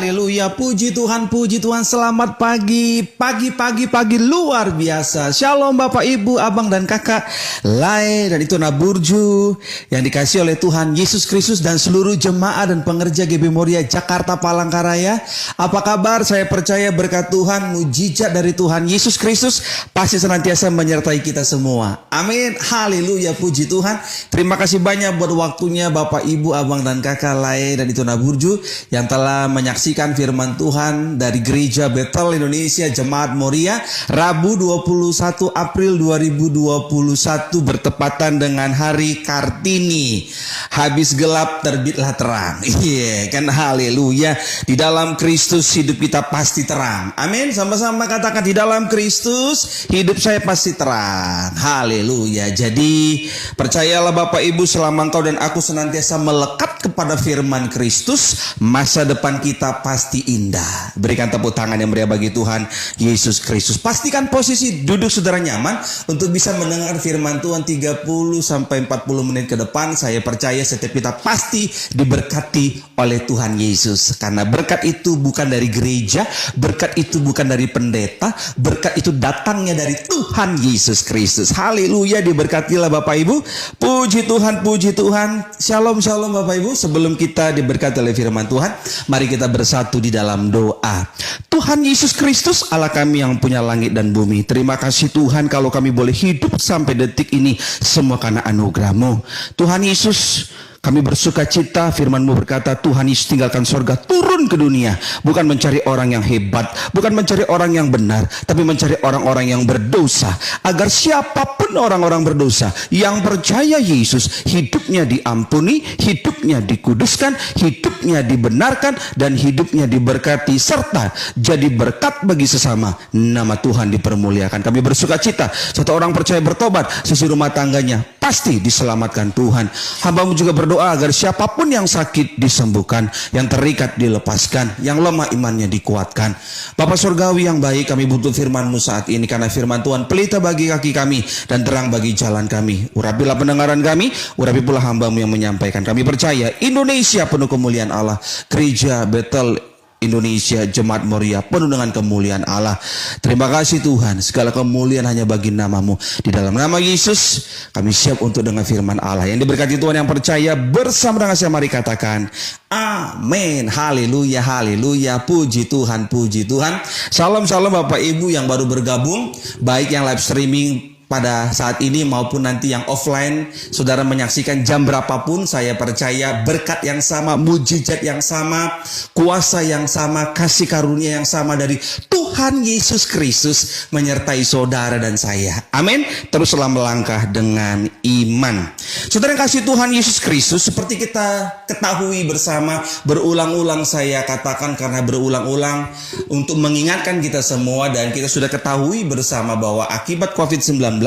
Haleluya, puji Tuhan, selamat pagi, pagi luar biasa. Shalom Bapak, Ibu, Abang dan Kakak, Lai dan itu Naburju yang dikasih oleh Tuhan Yesus Kristus dan seluruh jemaat dan pengerja GB Moria Jakarta Palangkaraya. Apa kabar? Saya percaya berkat Tuhan, mujizat dari Tuhan Yesus Kristus pasti senantiasa menyertai kita semua. Amin, haleluya, puji Tuhan. Terima kasih banyak buat waktunya Bapak, Ibu, Abang dan Kakak, Lai dan itu Naburju yang telah menyaksikan firman Tuhan dari Gereja Bethel Indonesia Jemaat Moria Rabu 21 April 2021 bertepatan dengan hari Kartini. Habis gelap terbitlah terang. Iya kan, haleluya. Di dalam Kristus hidup kita pasti terang. Amin. Sama-sama katakan, di dalam Kristus hidup saya pasti terang. Haleluya. Jadi percayalah Bapak Ibu, selama engkau dan aku senantiasa melekat kepada firman Kristus, masa depan kita pasti indah. Berikan tepuk tangan yang meriah bagi Tuhan Yesus Kristus. Pastikan posisi duduk saudara nyaman untuk bisa mendengar firman Tuhan 30 sampai 40 menit ke depan. Saya percaya setiap kita pasti diberkati oleh Tuhan Yesus. Karena berkat itu bukan dari gereja, berkat itu bukan dari pendeta, berkat itu datangnya dari Tuhan Yesus Kristus. Haleluya, diberkatilah Bapak Ibu. Puji Tuhan, puji Tuhan. Shalom, shalom Bapak Ibu. Sebelum kita diberkati oleh firman Tuhan, mari kita bersatu di dalam doa. Tuhan Yesus Kristus, Allah kami yang punya langit dan bumi, terima kasih Tuhan kalau kami boleh hidup sampai detik ini, semua karena anugerah-Mu. Tuhan Yesus, kami bersuka cita, firman-Mu berkata, Tuhan Yesus tinggalkan sorga, turun ke dunia, bukan mencari orang yang hebat, bukan mencari orang yang benar, tapi mencari orang-orang yang berdosa, agar siapapun orang-orang berdosa yang percaya Yesus, hidupnya diampuni, hidupnya dikuduskan, hidupnya dibenarkan, dan hidupnya diberkati, serta jadi berkat bagi sesama. Nama Tuhan dipermuliakan. Kami bersuka cita, satu orang percaya bertobat, seluruh rumah tangganya pasti diselamatkan Tuhan. Hamba-Mu juga berdoa agar siapapun yang sakit disembuhkan, yang terikat dilepaskan, yang lemah imannya dikuatkan. Bapa Surgawi yang baik, kami butuh firman-Mu saat ini, karena firman Tuhan pelita bagi kaki kami dan terang bagi jalan kami. Urapilah pendengaran kami, urapi pula hamba-Mu yang menyampaikan. Kami percaya Indonesia penuh kemuliaan Allah, Gereja Bethel Indonesia Jemaat Moria penuh dengan kemuliaan Allah. Terima kasih Tuhan, segala kemuliaan hanya bagi nama-Mu. Di dalam nama Yesus kami siap untuk dengar firman Allah. Yang diberkati Tuhan yang percaya bersama dengan saya, mari katakan amin. Haleluya, haleluya, puji Tuhan, puji Tuhan. Salam, salam Bapak Ibu yang baru bergabung, baik yang live streaming pada saat ini maupun nanti yang offline. Saudara menyaksikan jam berapapun, saya percaya berkat yang sama, mujizat yang sama, kuasa yang sama, kasih karunia yang sama dari Tuhan Yesus Kristus menyertai saudara dan saya. Amin. Teruslah melangkah dengan iman. Saudara yang kasih Tuhan Yesus Kristus, seperti kita ketahui bersama, berulang-ulang saya katakan karena berulang-ulang untuk mengingatkan kita semua, dan kita sudah ketahui bersama bahwa akibat COVID-19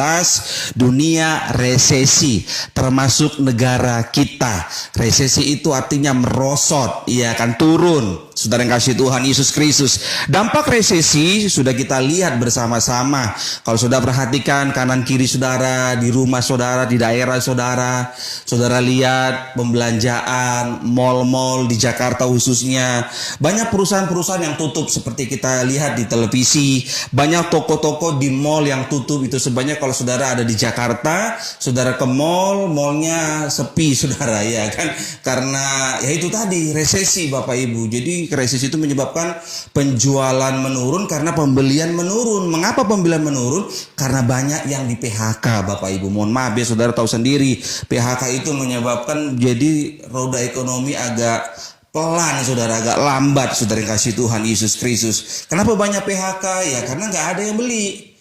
dunia resesi, termasuk negara kita. Resesi itu artinya merosot, ia akan turun. Saudara yang kasih Tuhan Yesus Kristus, dampak resesi sudah kita lihat bersama-sama. Kalau saudara perhatikan kanan kiri saudara, di rumah saudara, di daerah saudara, saudara lihat pembelanjaan, mal-mal di Jakarta khususnya, banyak perusahaan-perusahaan yang tutup seperti kita lihat di televisi. Banyak toko-toko di mal yang tutup. Itu sebanyak kalau saudara ada di Jakarta, saudara ke mal, malnya sepi saudara, ya kan, karena ya itu tadi resesi Bapak Ibu. Jadi resesi itu menyebabkan penjualan menurun karena pembelian menurun. Mengapa pembelian menurun? Karena banyak yang di PHK Bapak Ibu. Mohon maaf ya, saudara tahu sendiri, PHK itu menyebabkan jadi roda ekonomi agak pelan saudara, agak lambat. Saudara yang kasih Tuhan Yesus Kristus, kenapa banyak PHK? Ya karena nggak ada yang beli.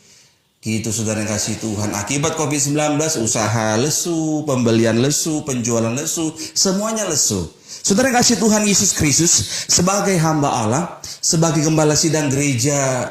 Gitu saudara yang kasih Tuhan. Akibat COVID-19 usaha lesu, pembelian lesu, penjualan lesu, semuanya lesu. Saudara yang kasih Tuhan Yesus Kristus, sebagai hamba Allah, sebagai gembala sidang Gereja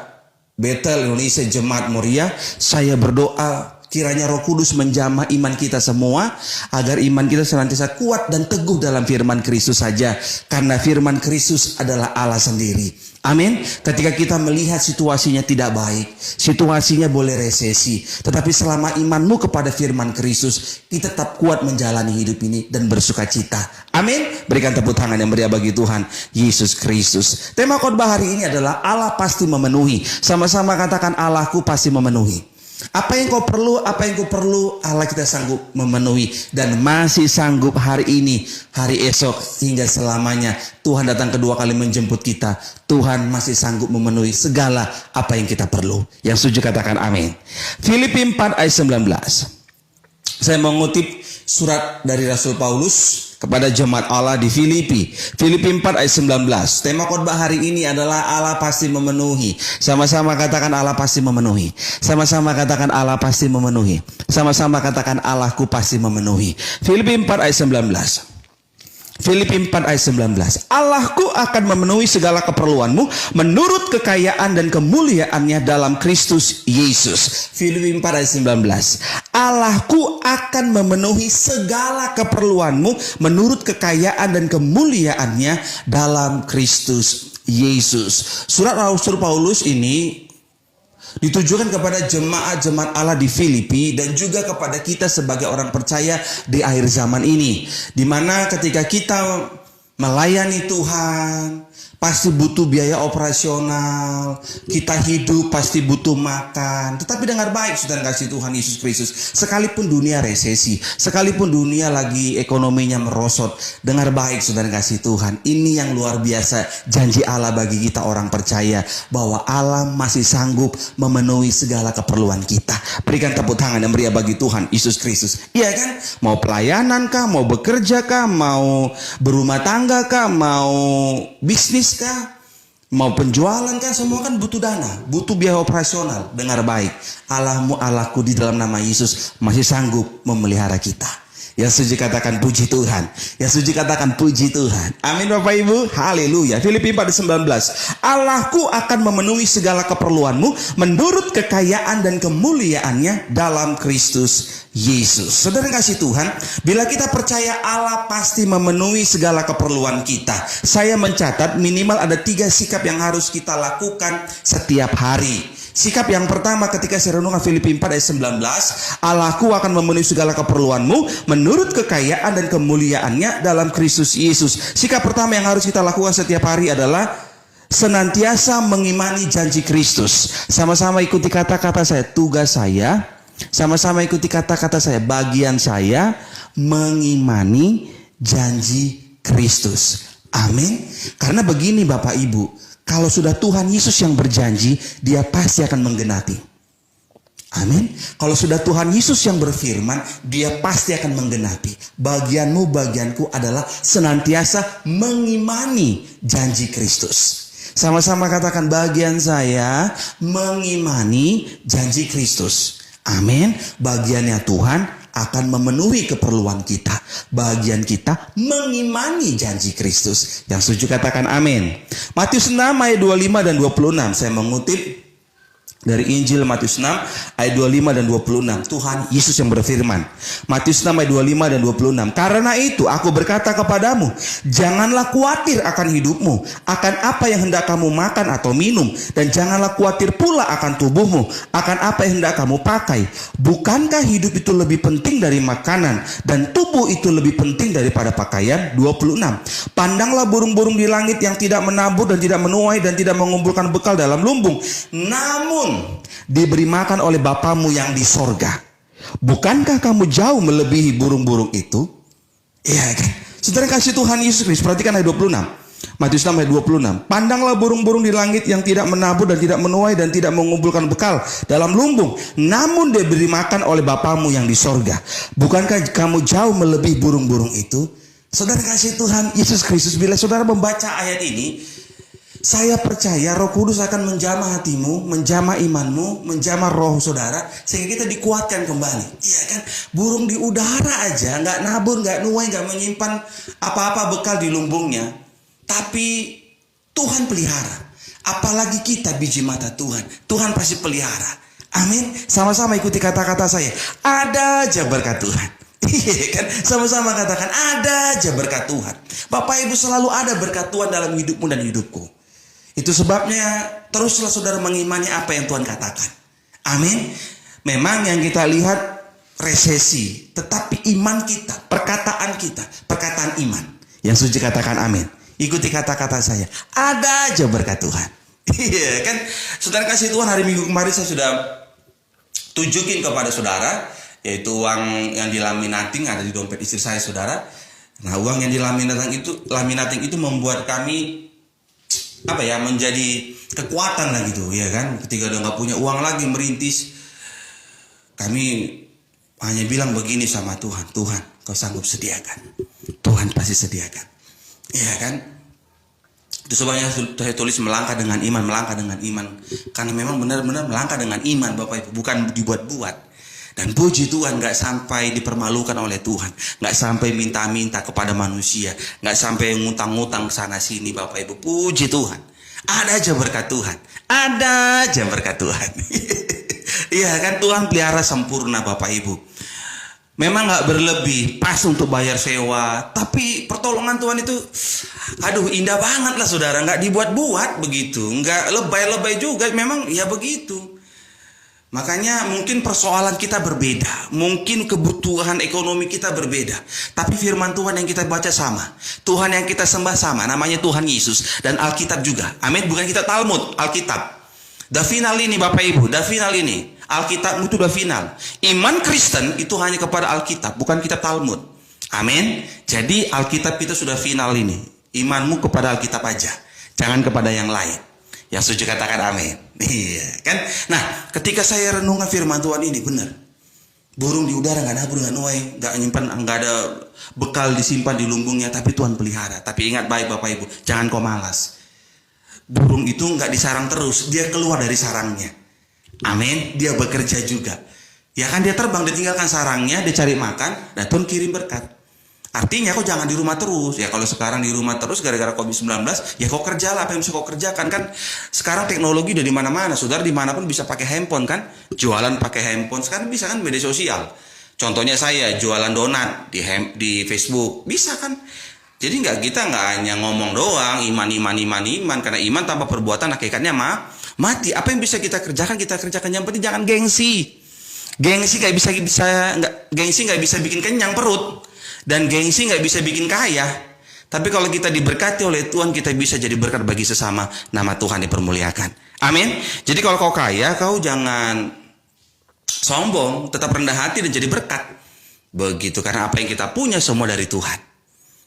Bethel Indonesia Jemaat Moria, saya berdoa Kiranya Roh Kudus menjamah iman kita semua, agar iman kita senantiasa kuat dan teguh dalam firman Kristus saja. Karena firman Kristus adalah Allah sendiri. Amin. Ketika kita melihat situasinya tidak baik, situasinya boleh resesi, tetapi selama imanmu kepada firman Kristus, kita tetap kuat menjalani hidup ini dan bersuka cita. Amin. Berikan tepuk tangan yang meriah bagi Tuhan Yesus Kristus. Tema khotbah hari ini adalah Allah pasti memenuhi. Sama-sama katakan, Allahku pasti memenuhi. Apa yang kau perlu, apa yang kau perlu, Allah kita sanggup memenuhi. Dan masih sanggup hari ini, hari esok, hingga selamanya. Tuhan datang kedua kali menjemput kita. Tuhan masih sanggup memenuhi segala apa yang kita perlu. Yang setuju katakan amin. Filipi 4 ayat 19. Saya mengutip surat dari Rasul Paulus kepada jemaat Allah di Filipi. Filipi 4 ayat 19. Tema khotbah hari ini adalah Allah pasti memenuhi. Sama-sama katakan Allah pasti memenuhi. Sama-sama katakan Allah pasti memenuhi. Sama-sama katakan Allahku pasti memenuhi. Filipi 4 ayat 19. Filipi 4 ayat 19. Allahku akan memenuhi segala keperluanmu menurut kekayaan dan kemuliaannya dalam Kristus Yesus. Filipi 4 ayat 19. Allahku akan memenuhi segala keperluanmu menurut kekayaan dan kemuliaannya dalam Kristus Yesus. Surat Rasul Paulus ini ditujukan kepada jemaat-jemaat Allah di Filipi dan juga kepada kita sebagai orang percaya di akhir zaman ini, di mana ketika kita melayani Tuhan pasti butuh biaya operasional, kita hidup pasti butuh makan. Tetapi dengar baik saudara kasih Tuhan Yesus Kristus, sekalipun dunia resesi, sekalipun dunia lagi ekonominya merosot, dengar baik saudara kasih Tuhan, ini yang luar biasa janji Allah bagi kita orang percaya, bahwa Allah masih sanggup memenuhi segala keperluan kita. Berikan tepuk tangan yang meriah bagi Tuhan Yesus Kristus. Iya kan? Mau pelayanan kah, mau bekerja kah, mau berumah tangga kah, mau bisnis kah, mau penjualan kah, semua kan butuh dana, butuh biaya operasional. Dengar baik, Allahmu Allahku di dalam nama Yesus masih sanggup memelihara kita. Yang setuju katakan puji Tuhan. Yang setuju katakan puji Tuhan. Amin Bapak Ibu. Haleluya. Filipi 4:19. Allahku akan memenuhi segala keperluanmu menurut kekayaan dan kemuliaannya dalam Kristus Yesus. Saudara kasih Tuhan, bila kita percaya Allah pasti memenuhi segala keperluan kita, saya mencatat minimal ada 3 sikap yang harus kita lakukan setiap hari. Sikap yang pertama ketika saya renungkan Filipi 4 ayat 19, Allahku akan memenuhi segala keperluanmu menurut kekayaan dan kemuliaannya dalam Kristus Yesus. Sikap pertama yang harus kita lakukan setiap hari adalah senantiasa mengimani janji Kristus. Sama-sama ikuti kata-kata saya, tugas saya. Sama-sama ikuti kata-kata saya, bagian saya mengimani janji Kristus. Amin. Karena begini Bapak Ibu, kalau sudah Tuhan Yesus yang berjanji, Dia pasti akan menggenapi. Amin. Kalau sudah Tuhan Yesus yang berfirman, Dia pasti akan menggenapi. Bagianmu, bagianku adalah senantiasa mengimani janji Kristus. Sama-sama katakan, bagian saya mengimani janji Kristus. Amin. Bagiannya Tuhan akan memenuhi keperluan kita. Bagian kita mengimani janji Kristus. Yang setuju katakan amin. Matius 6 ayat 25 dan 26. Saya mengutip dari Injil Matius 6 ayat 25 dan 26. Tuhan Yesus yang berfirman. Matius 6 ayat 25 dan 26. Karena itu aku berkata kepadamu, janganlah khawatir akan hidupmu, akan apa yang hendak kamu makan atau minum, dan janganlah khawatir pula akan tubuhmu, akan apa yang hendak kamu pakai. Bukankah hidup itu lebih penting dari makanan, dan tubuh itu lebih penting daripada pakaian? 26. Pandanglah burung-burung di langit yang tidak menabur dan tidak menuai dan tidak mengumpulkan bekal dalam lumbung, namun diberi makan oleh Bapamu yang di sorga. Bukankah kamu jauh melebihi burung-burung itu? Iya kan? Saudara kasih Tuhan Yesus Kristus, perhatikan ayat 26. Matius 6 ayat 26. Pandanglah burung-burung di langit yang tidak menabur dan tidak menuai dan tidak mengumpulkan bekal dalam lumbung, namun diberi makan oleh Bapamu yang di sorga. Bukankah kamu jauh melebihi burung-burung itu? Saudara kasih Tuhan Yesus Kristus, bila saudara membaca ayat ini, saya percaya Roh Kudus akan menjamah hatimu, menjamah imanmu, menjamah roh saudara, sehingga kita dikuatkan kembali. Iya kan? Burung di udara aja nggak nabur, nggak nuai, nggak menyimpan apa-apa bekal di lumbungnya, tapi Tuhan pelihara. Apalagi kita biji mata Tuhan, Tuhan pasti pelihara. Amin. Sama-sama ikuti kata-kata saya. Ada aja berkat Tuhan. Iya kan? Sama-sama katakan ada aja berkat Tuhan. Bapak Ibu, selalu ada berkat Tuhan dalam hidupmu dan hidupku. Itu sebabnya teruslah saudara mengimani apa yang Tuhan katakan. Amin. Memang yang kita lihat resesi, tetapi iman kita, perkataan iman. Yang suci katakan amin. Ikuti kata-kata saya. Ada aja berkat Tuhan. Iya kan? Saudara kasih Tuhan, hari Minggu kemarin saya sudah tunjukin kepada saudara, yaitu uang yang dilaminating ada di dompet istri saya, saudara. Nah, uang yang dilaminating itu membuat kami menjadi kekuatan lah gitu, ya kan? Ketika udah nggak punya uang lagi merintis, kami hanya bilang begini sama Tuhan, Tuhan, Kau sanggup sediakan. Tuhan pasti sediakan, ya kan? Itu sebabnya saya tulis melangkah dengan iman, karena memang benar-benar melangkah dengan iman, Bapak Ibu, bukan dibuat-buat. Dan puji Tuhan, nggak sampai dipermalukan oleh Tuhan, nggak sampai minta-minta kepada manusia, nggak sampai ngutang-ngutang sana sini, Bapak Ibu. Puji Tuhan, ada aja berkat Tuhan, ada aja berkat Tuhan. Iya kan, Tuhan pelihara sempurna, Bapak Ibu. Memang nggak berlebih, pas untuk bayar sewa, tapi pertolongan Tuhan itu, indah banget lah saudara, nggak dibuat-buat begitu, nggak lebay-lebay juga, memang ya begitu. Makanya mungkin persoalan kita berbeda, mungkin kebutuhan ekonomi kita berbeda, tapi firman Tuhan yang kita baca sama, Tuhan yang kita sembah sama, namanya Tuhan Yesus, dan Alkitab juga. Amin, bukan kita Talmud, Alkitab. Dah final ini Bapak Ibu, dah final ini. Alkitab itu udah final. Iman Kristen itu hanya kepada Alkitab, bukan kitab Talmud. Amin. Jadi Alkitab kita sudah final ini. Imanmu kepada Alkitab aja, jangan kepada yang lain. Yang setuju katakan amin. Iya kan? Nah, ketika saya renungkan firman Tuhan ini, benar. Burung di udara nggak nabur, nggak nuai, nggak ada bekal disimpan di lumbungnya, tapi Tuhan pelihara. Tapi ingat baik Bapak Ibu, jangan kau malas. Burung itu nggak disarang terus, dia keluar dari sarangnya. Amin, dia bekerja juga. Ya kan, dia terbang, dia tinggalkan sarangnya, dia cari makan, dan Tuhan kirim berkat. Artinya kau jangan di rumah terus. Ya kalau sekarang di rumah terus gara-gara COVID-19, ya kau kerjalah apa yang bisa kau kerjakan kan. Sekarang teknologi udah di mana-mana. Saudara dimanapun bisa pakai handphone kan. Jualan pakai handphone, sekarang bisa kan media sosial. Contohnya saya jualan donat di Facebook, bisa kan. Jadi kita nggak hanya ngomong doang, iman, karena iman tanpa perbuatan hakikatnya mati. Apa yang bisa kita kerjakan, kita kerjakan. Yang penting jangan gengsi. Gengsi nggak bisa bikin kenyang perut, dan gengsi nggak bisa bikin kaya. Tapi kalau kita diberkati oleh Tuhan, kita bisa jadi berkat bagi sesama. Nama Tuhan dipermuliakan. Amin. Jadi kalau kau kaya, kau jangan sombong, tetap rendah hati dan jadi berkat. Begitu, karena apa yang kita punya semua dari Tuhan.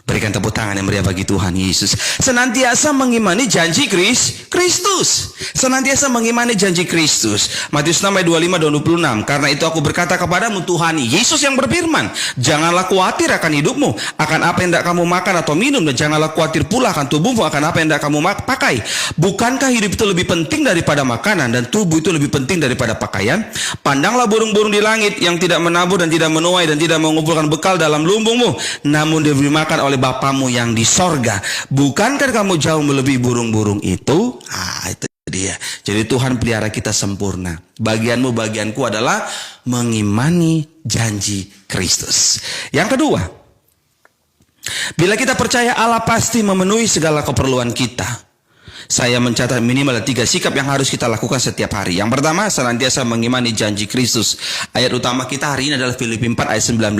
Berikan tepuk tangan yang meriah bagi Tuhan Yesus. Senantiasa mengimani janji Kristus. Senantiasa mengimani janji Kristus. Matius 6 ayat 25 dan 26. Karena itu aku berkata kepadamu, Tuhan Yesus yang berfirman, janganlah khawatir akan hidupmu, akan apa yang hendak kamu makan atau minum, dan janganlah khawatir pula akan tubuhmu, akan apa yang hendak kamu pakai. Bukankah hidup itu lebih penting daripada makanan, dan tubuh itu lebih penting daripada pakaian? Pandanglah burung-burung di langit yang tidak menabur dan tidak menuai dan tidak mengumpulkan bekal dalam lumbungmu, namun diberi makan oleh Bapamu yang di sorga. Bukankah kamu jauh melebihi burung-burung itu? Itu dia. Jadi Tuhan pelihara kita sempurna. Bagianmu, bagianku adalah mengimani janji Kristus. Yang kedua, bila kita percaya Allah pasti memenuhi segala keperluan kita, saya mencatat minimal 3 sikap yang harus kita lakukan setiap hari. Yang pertama, senantiasa mengimani janji Kristus. Ayat utama kita hari ini adalah Filipi 4 ayat 19.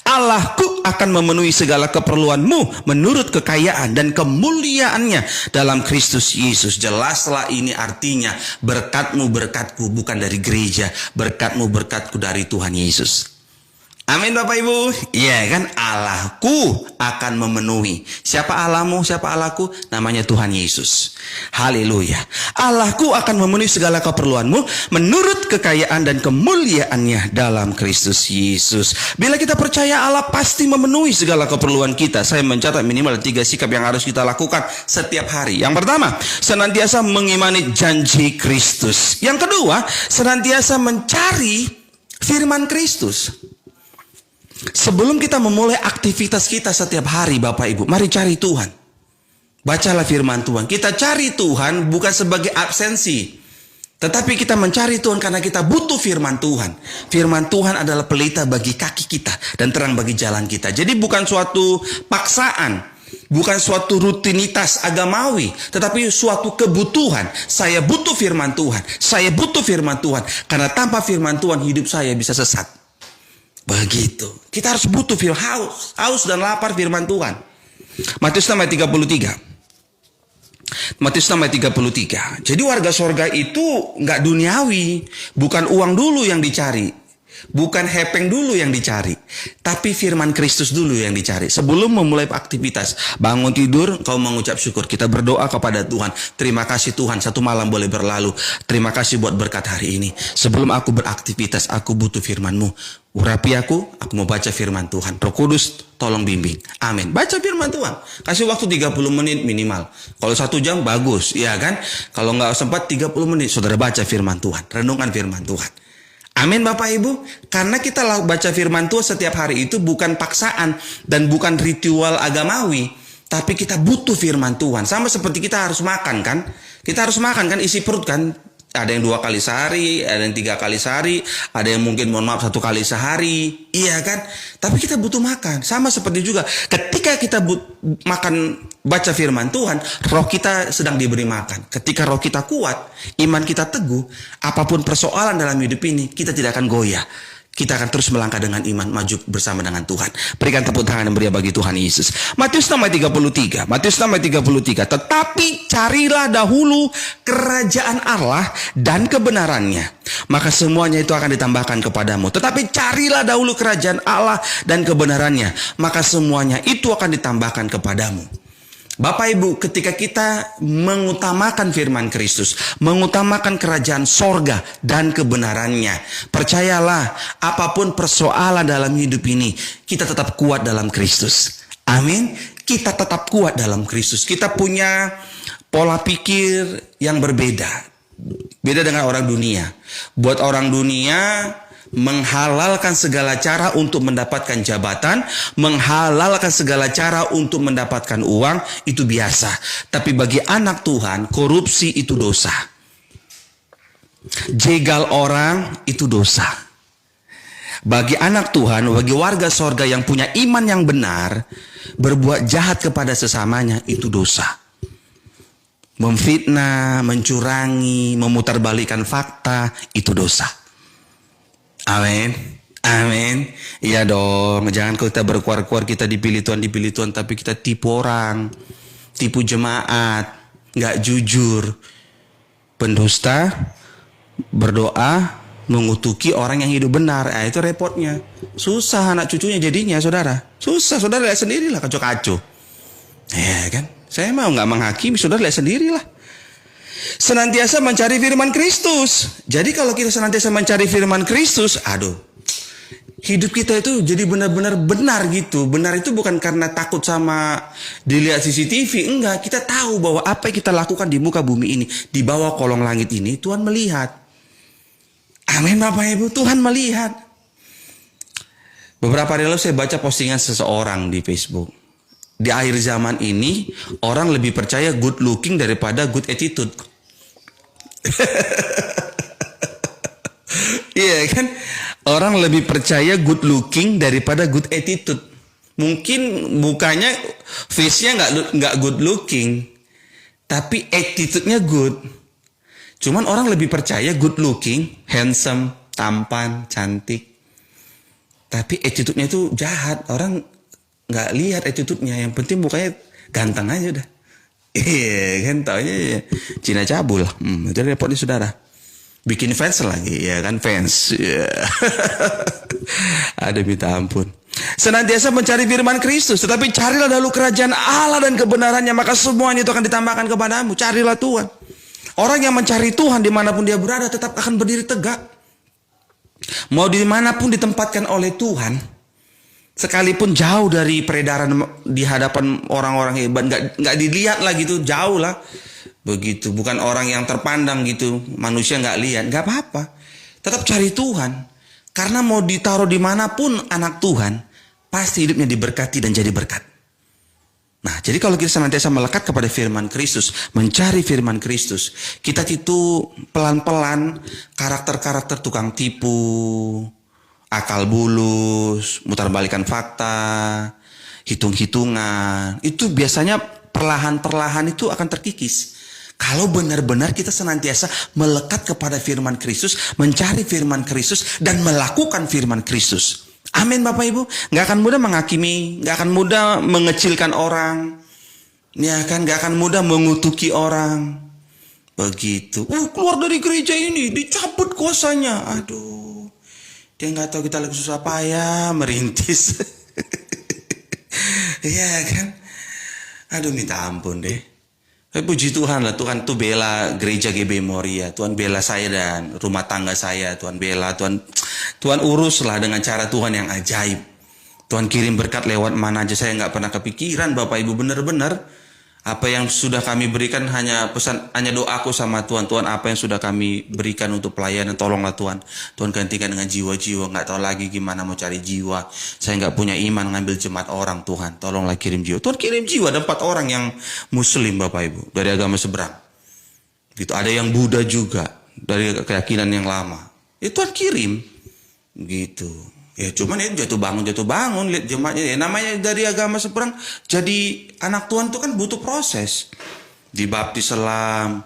Allahku akan memenuhi segala keperluanmu menurut kekayaan dan kemuliaannya dalam Kristus Yesus. Jelaslah ini artinya berkatmu berkatku bukan dari gereja, berkatmu berkatku dari Tuhan Yesus. Amin Bapak Ibu. Iya kan, Allahku akan memenuhi. Siapa Allahmu, siapa Allahku? Namanya Tuhan Yesus. Haleluya. Allahku akan memenuhi segala keperluanmu menurut kekayaan dan kemuliaannya dalam Kristus Yesus. Bila kita percaya Allah pasti memenuhi segala keperluan kita, saya mencatat minimal 3 sikap yang harus kita lakukan setiap hari. Yang pertama, senantiasa mengimani janji Kristus. Yang kedua, senantiasa mencari firman Kristus. Sebelum kita memulai aktivitas kita setiap hari Bapak Ibu, mari cari Tuhan. Bacalah firman Tuhan. Kita cari Tuhan bukan sebagai absensi, Tetapi kita mencari Tuhan karena kita butuh firman Tuhan. Firman Tuhan adalah pelita bagi kaki kita dan terang bagi jalan kita. Jadi bukan suatu paksaan, bukan suatu rutinitas agamawi, tetapi suatu kebutuhan. Saya butuh firman Tuhan. Saya butuh firman Tuhan. Karena tanpa firman Tuhan hidup saya bisa sesat. Begitu. Kita harus butuh haus dan lapar firman Tuhan. Matius 6 ayat 33. Matius 6 ayat 33. Jadi warga sorga itu nggak duniawi. Bukan uang dulu yang dicari. Bukan hepeng dulu yang dicari. Tapi firman Kristus dulu yang dicari. Sebelum memulai aktivitas. Bangun tidur, kau mengucap syukur. Kita berdoa kepada Tuhan. Terima kasih Tuhan, satu malam boleh berlalu. Terima kasih buat berkat hari ini. Sebelum aku beraktivitas, aku butuh firman-Mu. Urapi aku mau baca firman Tuhan. Roh Kudus, tolong bimbing. Amin. Baca firman Tuhan. Kasih waktu 30 menit minimal. Kalau 1 jam, bagus. Iya kan? Kalau nggak sempat 30 menit, saudara baca firman Tuhan. Renungkan firman Tuhan. Amin Bapak Ibu. Karena kita baca firman Tuhan setiap hari itu bukan paksaan dan bukan ritual agamawi. Tapi kita butuh firman Tuhan. Sama seperti kita harus makan kan. Kita harus makan kan, isi perut kan. Ada yang 2 kali sehari, ada yang 3 kali sehari, ada yang mungkin mohon maaf 1 kali sehari, iya kan? Tapi kita butuh makan. Sama seperti juga ketika kita makan baca firman Tuhan, roh kita sedang diberi makan. Ketika roh kita kuat, iman kita teguh, apapun persoalan dalam hidup ini, kita tidak akan goyah. Kita akan terus melangkah dengan iman, maju bersama dengan Tuhan. Berikan tepuk tangan yang meriah bagi Tuhan Yesus. Matius 6 ayat 33. Matius 6 ayat 33. Tetapi carilah dahulu kerajaan Allah dan kebenarannya, maka semuanya itu akan ditambahkan kepadamu. Tetapi carilah dahulu kerajaan Allah dan kebenarannya, maka semuanya itu akan ditambahkan kepadamu. Bapak Ibu, ketika kita mengutamakan firman Kristus, mengutamakan kerajaan sorga dan kebenarannya, percayalah apapun persoalan dalam hidup ini, kita tetap kuat dalam Kristus. Amin. Kita tetap kuat dalam Kristus. Kita punya pola pikir yang berbeda. Beda dengan orang dunia. Buat orang dunia, menghalalkan segala cara untuk mendapatkan jabatan, menghalalkan segala cara untuk mendapatkan uang, itu biasa. Tapi bagi anak Tuhan, korupsi itu dosa. Jegal orang itu dosa. Bagi anak Tuhan, bagi warga sorga yang punya iman yang benar, berbuat jahat kepada sesamanya itu dosa. Memfitnah, mencurangi, memutarbalikkan fakta, itu dosa. Amin. Amin. Iya dong. Jangan kita berkuar-kuar kita dipilih Tuhan, tapi kita tipu orang, tipu jemaat, nggak jujur, pendusta, berdoa, mengutuki orang yang hidup benar. Itu repotnya. Susah anak cucunya jadinya, saudara. Susah, saudara lihat sendirilah kacau-kacau. Ya kan? Saya mau nggak menghakimi, saudara lihat sendirilah. Senantiasa mencari firman Kristus. Jadi kalau kita senantiasa mencari firman Kristus, hidup kita itu jadi benar-benar benar gitu. Benar itu bukan karena takut sama dilihat CCTV. Enggak, kita tahu bahwa apa yang kita lakukan di muka bumi ini, di bawah kolong langit ini, Tuhan melihat. Amin Bapak Ibu, Tuhan melihat. Beberapa hari lalu saya baca postingan seseorang di Facebook. Di akhir zaman ini, orang lebih percaya good looking daripada good attitude. Iya kan? Orang lebih percaya good looking daripada good attitude. Mungkin mukanya, face-nya nggak good looking, tapi attitude-nya good. Cuman orang lebih percaya good looking, handsome, tampan, cantik. Tapi attitude-nya itu jahat. Orang nggak lihat attitude-nya. Yang penting mukanya ganteng aja udah. Iya kan, taunya Cina cabul. Itu repot nih saudara. Bikin fans lagi, ya kan, fans. Yeah. Ada minta ampun. Senantiasa mencari firman Kristus, tetapi carilah dahulu kerajaan Allah dan kebenarannya, maka semuanya itu akan ditambahkan kepadamu. Carilah Tuhan. Orang yang mencari Tuhan dimanapun dia berada tetap akan berdiri tegak. Mau dimanapun ditempatkan oleh Tuhan, sekalipun jauh dari peredaran di hadapan orang-orang hebat, nggak dilihat lah gitu, jauh lah begitu, bukan orang yang terpandang gitu, manusia nggak lihat, nggak apa-apa, tetap cari Tuhan, karena mau ditaruh dimanapun anak Tuhan, pasti hidupnya diberkati dan jadi berkat. Nah, jadi kalau kita senantiasa melekat kepada firman Kristus, mencari firman Kristus, kita itu pelan-pelan karakter-karakter tukang tipu, akal bulus, mutarbalikan fakta, hitung-hitungan, itu biasanya perlahan-perlahan itu akan terkikis. Kalau benar-benar kita senantiasa melekat kepada firman Kristus, mencari firman Kristus, dan melakukan firman Kristus. Amin Bapak Ibu. Nggak akan mudah menghakimi, nggak akan mudah mengecilkan orang, ya kan, nggak akan mudah mengutuki orang. Begitu. Keluar dari gereja ini, dicabut kuasanya. Aduh, dia nggak tahu kita lagi susah payah merintis. Iya kan. Aduh, minta ampun deh. Puji Tuhan lah, Tuhan tuh bela gereja GB Moria, Tuhan bela saya dan rumah tangga saya, Tuhan bela, Tuhan uruslah dengan cara Tuhan yang ajaib. Tuhan kirim berkat lewat mana aja, saya nggak pernah kepikiran Bapak Ibu, benar-benar apa yang sudah kami berikan hanya doaku sama Tuhan. Tuhan, apa yang sudah kami berikan untuk pelayanan, tolonglah Tuhan. Tuhan gantikan dengan jiwa-jiwa, nggak tahu lagi gimana mau cari jiwa. Saya nggak punya iman ngambil jemaat orang, Tuhan. Tolonglah kirim jiwa. Tuhan kirim jiwa, ada 4 orang yang Muslim Bapak Ibu, dari agama seberang. Gitu, ada yang Buddha juga, dari keyakinan yang lama. Tuhan kirim, gitu. Ya cuman itu jatuh bangun lihat jemaatnya, ya namanya dari agama seberang, jadi anak Tuhan itu kan butuh proses. Dibaptis selam,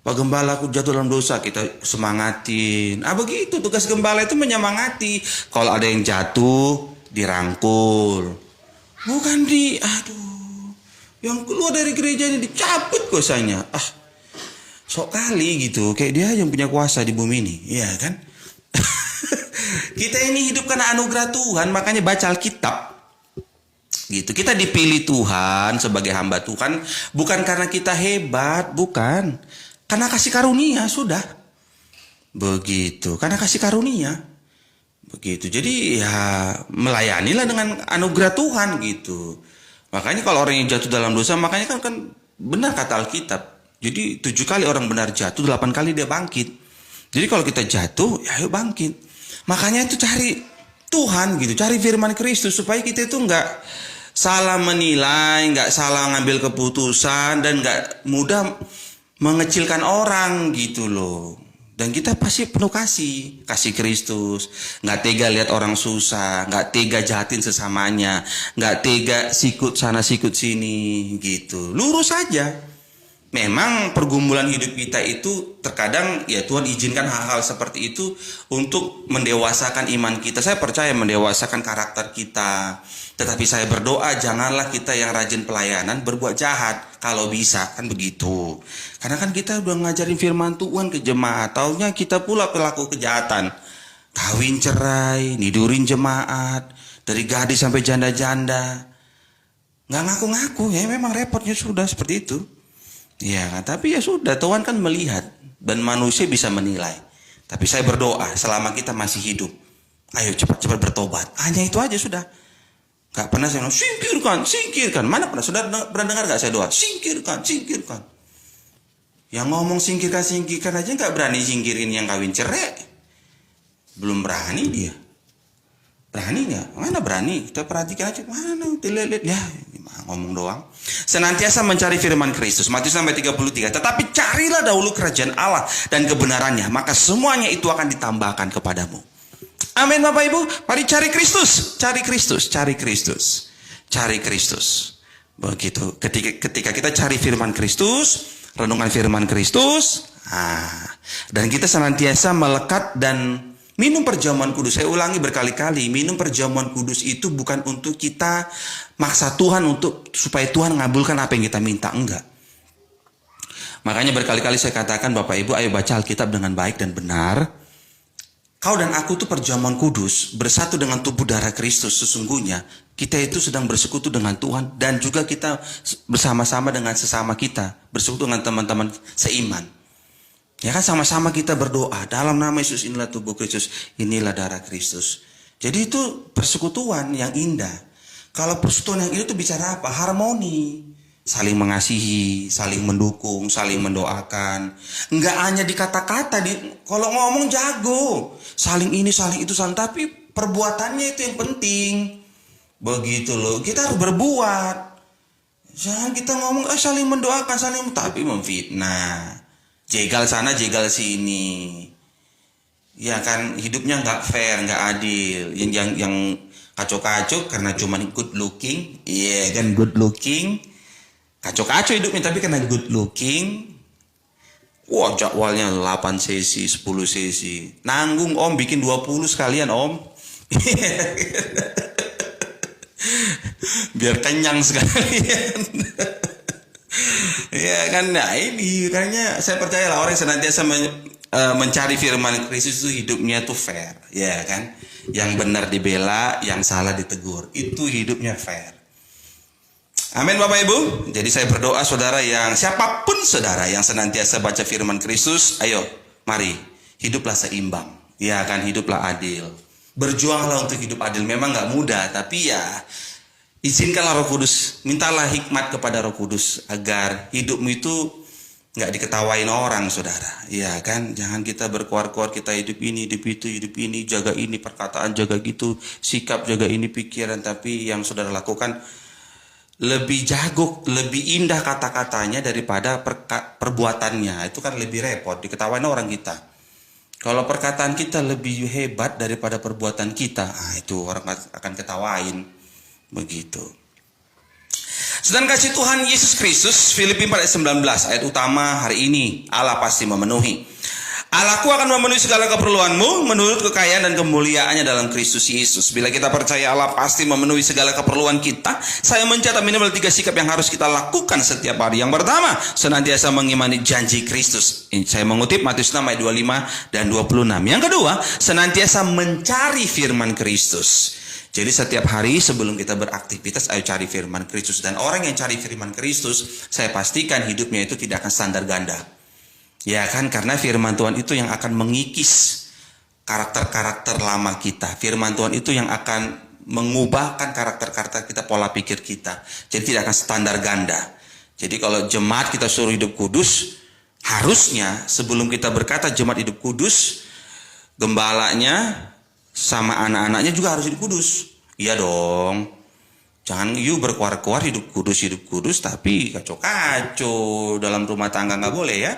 Pak Gembala aku jatuh dalam dosa, kita semangatin. Begitu tugas gembala itu, menyemangati. Kalau ada yang jatuh, dirangkul. Bukan yang keluar dari gereja ini dicabut kuasanya. Sok kali gitu, kayak dia yang punya kuasa di bumi ini, iya kan? Kita ini hidup karena anugerah Tuhan, makanya baca Alkitab. Gitu. Kita dipilih Tuhan sebagai hamba Tuhan bukan karena kita hebat, bukan. Karena kasih karunia sudah. Begitu, karena kasih karunia. Begitu. Jadi ya melayanilah dengan anugerah Tuhan gitu. Makanya kalau orang yang jatuh dalam dosa, makanya kan benar kata Alkitab. Jadi 7 kali orang benar jatuh, 8 kali dia bangkit. Jadi kalau kita jatuh, ya ayo bangkit. Makanya itu cari Tuhan gitu, cari firman Kristus supaya kita itu nggak salah menilai, nggak salah ngambil keputusan, dan nggak mudah mengecilkan orang gitu loh. Dan kita pasti penuh kasih Kristus, nggak tega lihat orang susah, nggak tega jahatin sesamanya, nggak tega sikut sana sikut sini gitu. Lurus aja. Memang pergumulan hidup kita itu terkadang ya Tuhan izinkan hal-hal seperti itu untuk mendewasakan iman kita. Saya percaya mendewasakan karakter kita. Tetapi saya berdoa janganlah kita yang rajin pelayanan berbuat jahat. Kalau bisa kan begitu. Karena kan kita udah ngajarin firman Tuhan ke jemaat. Taunya kita pula pelaku kejahatan. Kawin cerai, nidurin jemaat. Dari gadis sampai janda-janda. Nggak ngaku-ngaku ya, memang repotnya sudah seperti itu. Ya, tapi ya sudah, Tuhan kan melihat dan manusia bisa menilai. Tapi saya berdoa selama kita masih hidup, ayo cepat-cepat bertobat. Hanya itu aja sudah. Gak pernah saya bilang, singkirkan. Mana pernah? Sudah pernah dengar gak saya doa? Singkirkan. Yang ngomong singkirkan aja gak berani singkirin yang kawin cerai. Belum berani dia. Berani gak? Mana berani? Kita perhatikan aja. Mana? Dilihat ya. Ngomong doang. Senantiasa mencari firman Kristus. Matius 6:33. Tetapi carilah dahulu kerajaan Allah dan kebenarannya, maka semuanya itu akan ditambahkan kepadamu. Amin Bapak Ibu. Mari cari Kristus. Begitu. Ketika kita cari firman Kristus, renungan firman Kristus, dan kita senantiasa melekat dan minum perjamuan kudus. Saya ulangi berkali-kali, minum perjamuan kudus itu bukan untuk kita maksa Tuhan supaya Tuhan ngabulkan apa yang kita minta, enggak. Makanya berkali-kali saya katakan, Bapak Ibu, ayo baca Alkitab dengan baik dan benar. Kau dan aku itu perjamuan kudus, bersatu dengan tubuh darah Kristus. Sesungguhnya kita itu sedang bersekutu dengan Tuhan, dan juga kita bersama-sama dengan sesama kita, bersekutu dengan teman-teman seiman. Ya kan, sama-sama kita berdoa dalam nama Yesus, inilah tubuh Kristus, inilah darah Kristus. Jadi itu persekutuan yang indah. Kalau persekutuan yang itu bicara apa? Harmoni, saling mengasihi, saling mendukung, saling mendoakan. Enggak hanya di kata-kata, kalau ngomong jago, saling ini, saling itu, tapi perbuatannya itu yang penting. Begitu loh, kita harus berbuat. Jangan kita ngomong saling mendoakan, tapi memfitnah. Jegal sana, jegal sini. Ya kan, hidupnya nggak fair, nggak adil. Yang kacau-kacau karena cuma good looking. Iya kan, good looking. Kacau-kacau hidupnya tapi karena good looking. Wah, jadwalnya 8 sesi, 10 sesi. Nanggung om, bikin 20 sekalian om. Biar kenyang sekalian. Ya kan, nah ini makanya saya percaya lah, orang yang senantiasa mencari firman Kristus itu hidupnya tuh fair, ya kan? Yang benar dibela, yang salah ditegur. Itu hidupnya fair. Amin Bapak Ibu. Jadi saya berdoa saudara, yang siapapun saudara yang senantiasa baca firman Kristus, ayo mari hiduplah seimbang. Ya kan, hiduplah adil. Berjuanglah untuk hidup adil. Memang gak mudah, tapi ya izinkanlah Roh Kudus, mintalah hikmat kepada Roh Kudus agar hidupmu itu gak diketawain orang saudara. Ya kan, jangan kita berkuar-kuar kita hidup ini, hidup itu, hidup ini, jaga ini perkataan, jaga gitu, sikap, jaga ini pikiran. Tapi yang saudara lakukan lebih jago, lebih indah kata-katanya daripada perbuatannya. Itu kan lebih repot, diketawain orang kita. Kalau perkataan kita lebih hebat daripada perbuatan kita, itu orang akan ketawain. Begitu. Sedang kasih Tuhan Yesus Kristus, Filipi 4 ayat 19, ayat utama hari ini, Allah pasti memenuhi. Allahku akan memenuhi segala keperluanmu menurut kekayaan dan kemuliaannya dalam Kristus Yesus. Bila kita percaya Allah pasti memenuhi segala keperluan kita, saya mencatat minimal 3 sikap yang harus kita lakukan setiap hari. Yang pertama, senantiasa mengimani janji Kristus. Ini saya mengutip Matius 6 ayat 25 dan 26. Yang kedua, senantiasa mencari firman Kristus. Jadi setiap hari sebelum kita beraktivitas, ayo cari firman Kristus. Dan orang yang cari firman Kristus, saya pastikan hidupnya itu tidak akan standar ganda. Ya kan, karena firman Tuhan itu yang akan mengikis karakter-karakter lama kita. Firman Tuhan itu yang akan mengubahkan karakter-karakter kita, pola pikir kita. Jadi tidak akan standar ganda. Jadi kalau jemaat kita suruh hidup kudus, harusnya sebelum kita berkata jemaat hidup kudus, gembalanya sama anak-anaknya juga harus hidup kudus. Iya dong. Jangan berkuar-kuar hidup kudus, tapi kacau-kacau. Dalam rumah tangga nggak boleh ya.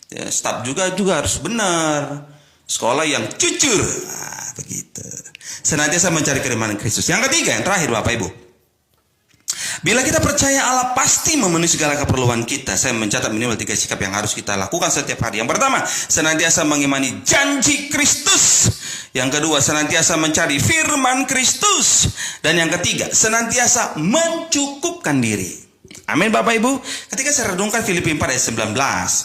Staf juga harus benar. Sekolah yang jujur. Begitu. Senantiasa mencari firman Kristus. Yang ketiga, yang terakhir Bapak Ibu. Bila kita percaya Allah pasti memenuhi segala keperluan kita, saya mencatat minimal 3 sikap yang harus kita lakukan setiap hari. Yang pertama, senantiasa mengimani janji Kristus. Yang kedua, senantiasa mencari firman Kristus. Dan yang ketiga, senantiasa mencukupkan diri. Amin Bapak Ibu. Ketika saya redungkan Filipi 4 ayat 19,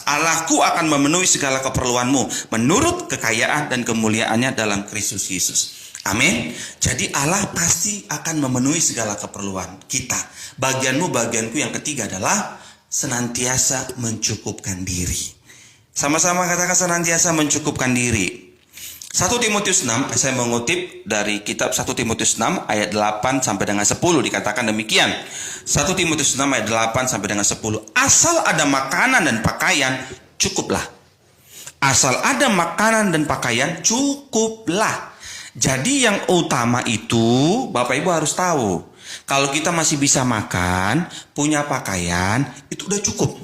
Allahku akan memenuhi segala keperluanmu menurut kekayaan dan kemuliaannya dalam Kristus Yesus. Amin. Jadi Allah pasti akan memenuhi segala keperluan kita. Bagianmu, bagianku yang ketiga adalah senantiasa mencukupkan diri. Sama-sama katakan senantiasa mencukupkan diri. 1 Timotius 6, saya mengutip dari kitab 1 Timotius 6 ayat 8 sampai dengan 10, dikatakan demikian. 1 Timotius 6 ayat 8 sampai dengan 10. Asal ada makanan dan pakaian, cukuplah. Asal ada makanan dan pakaian, cukuplah. Jadi yang utama itu, Bapak Ibu harus tahu. Kalau kita masih bisa makan, punya pakaian, itu udah cukup.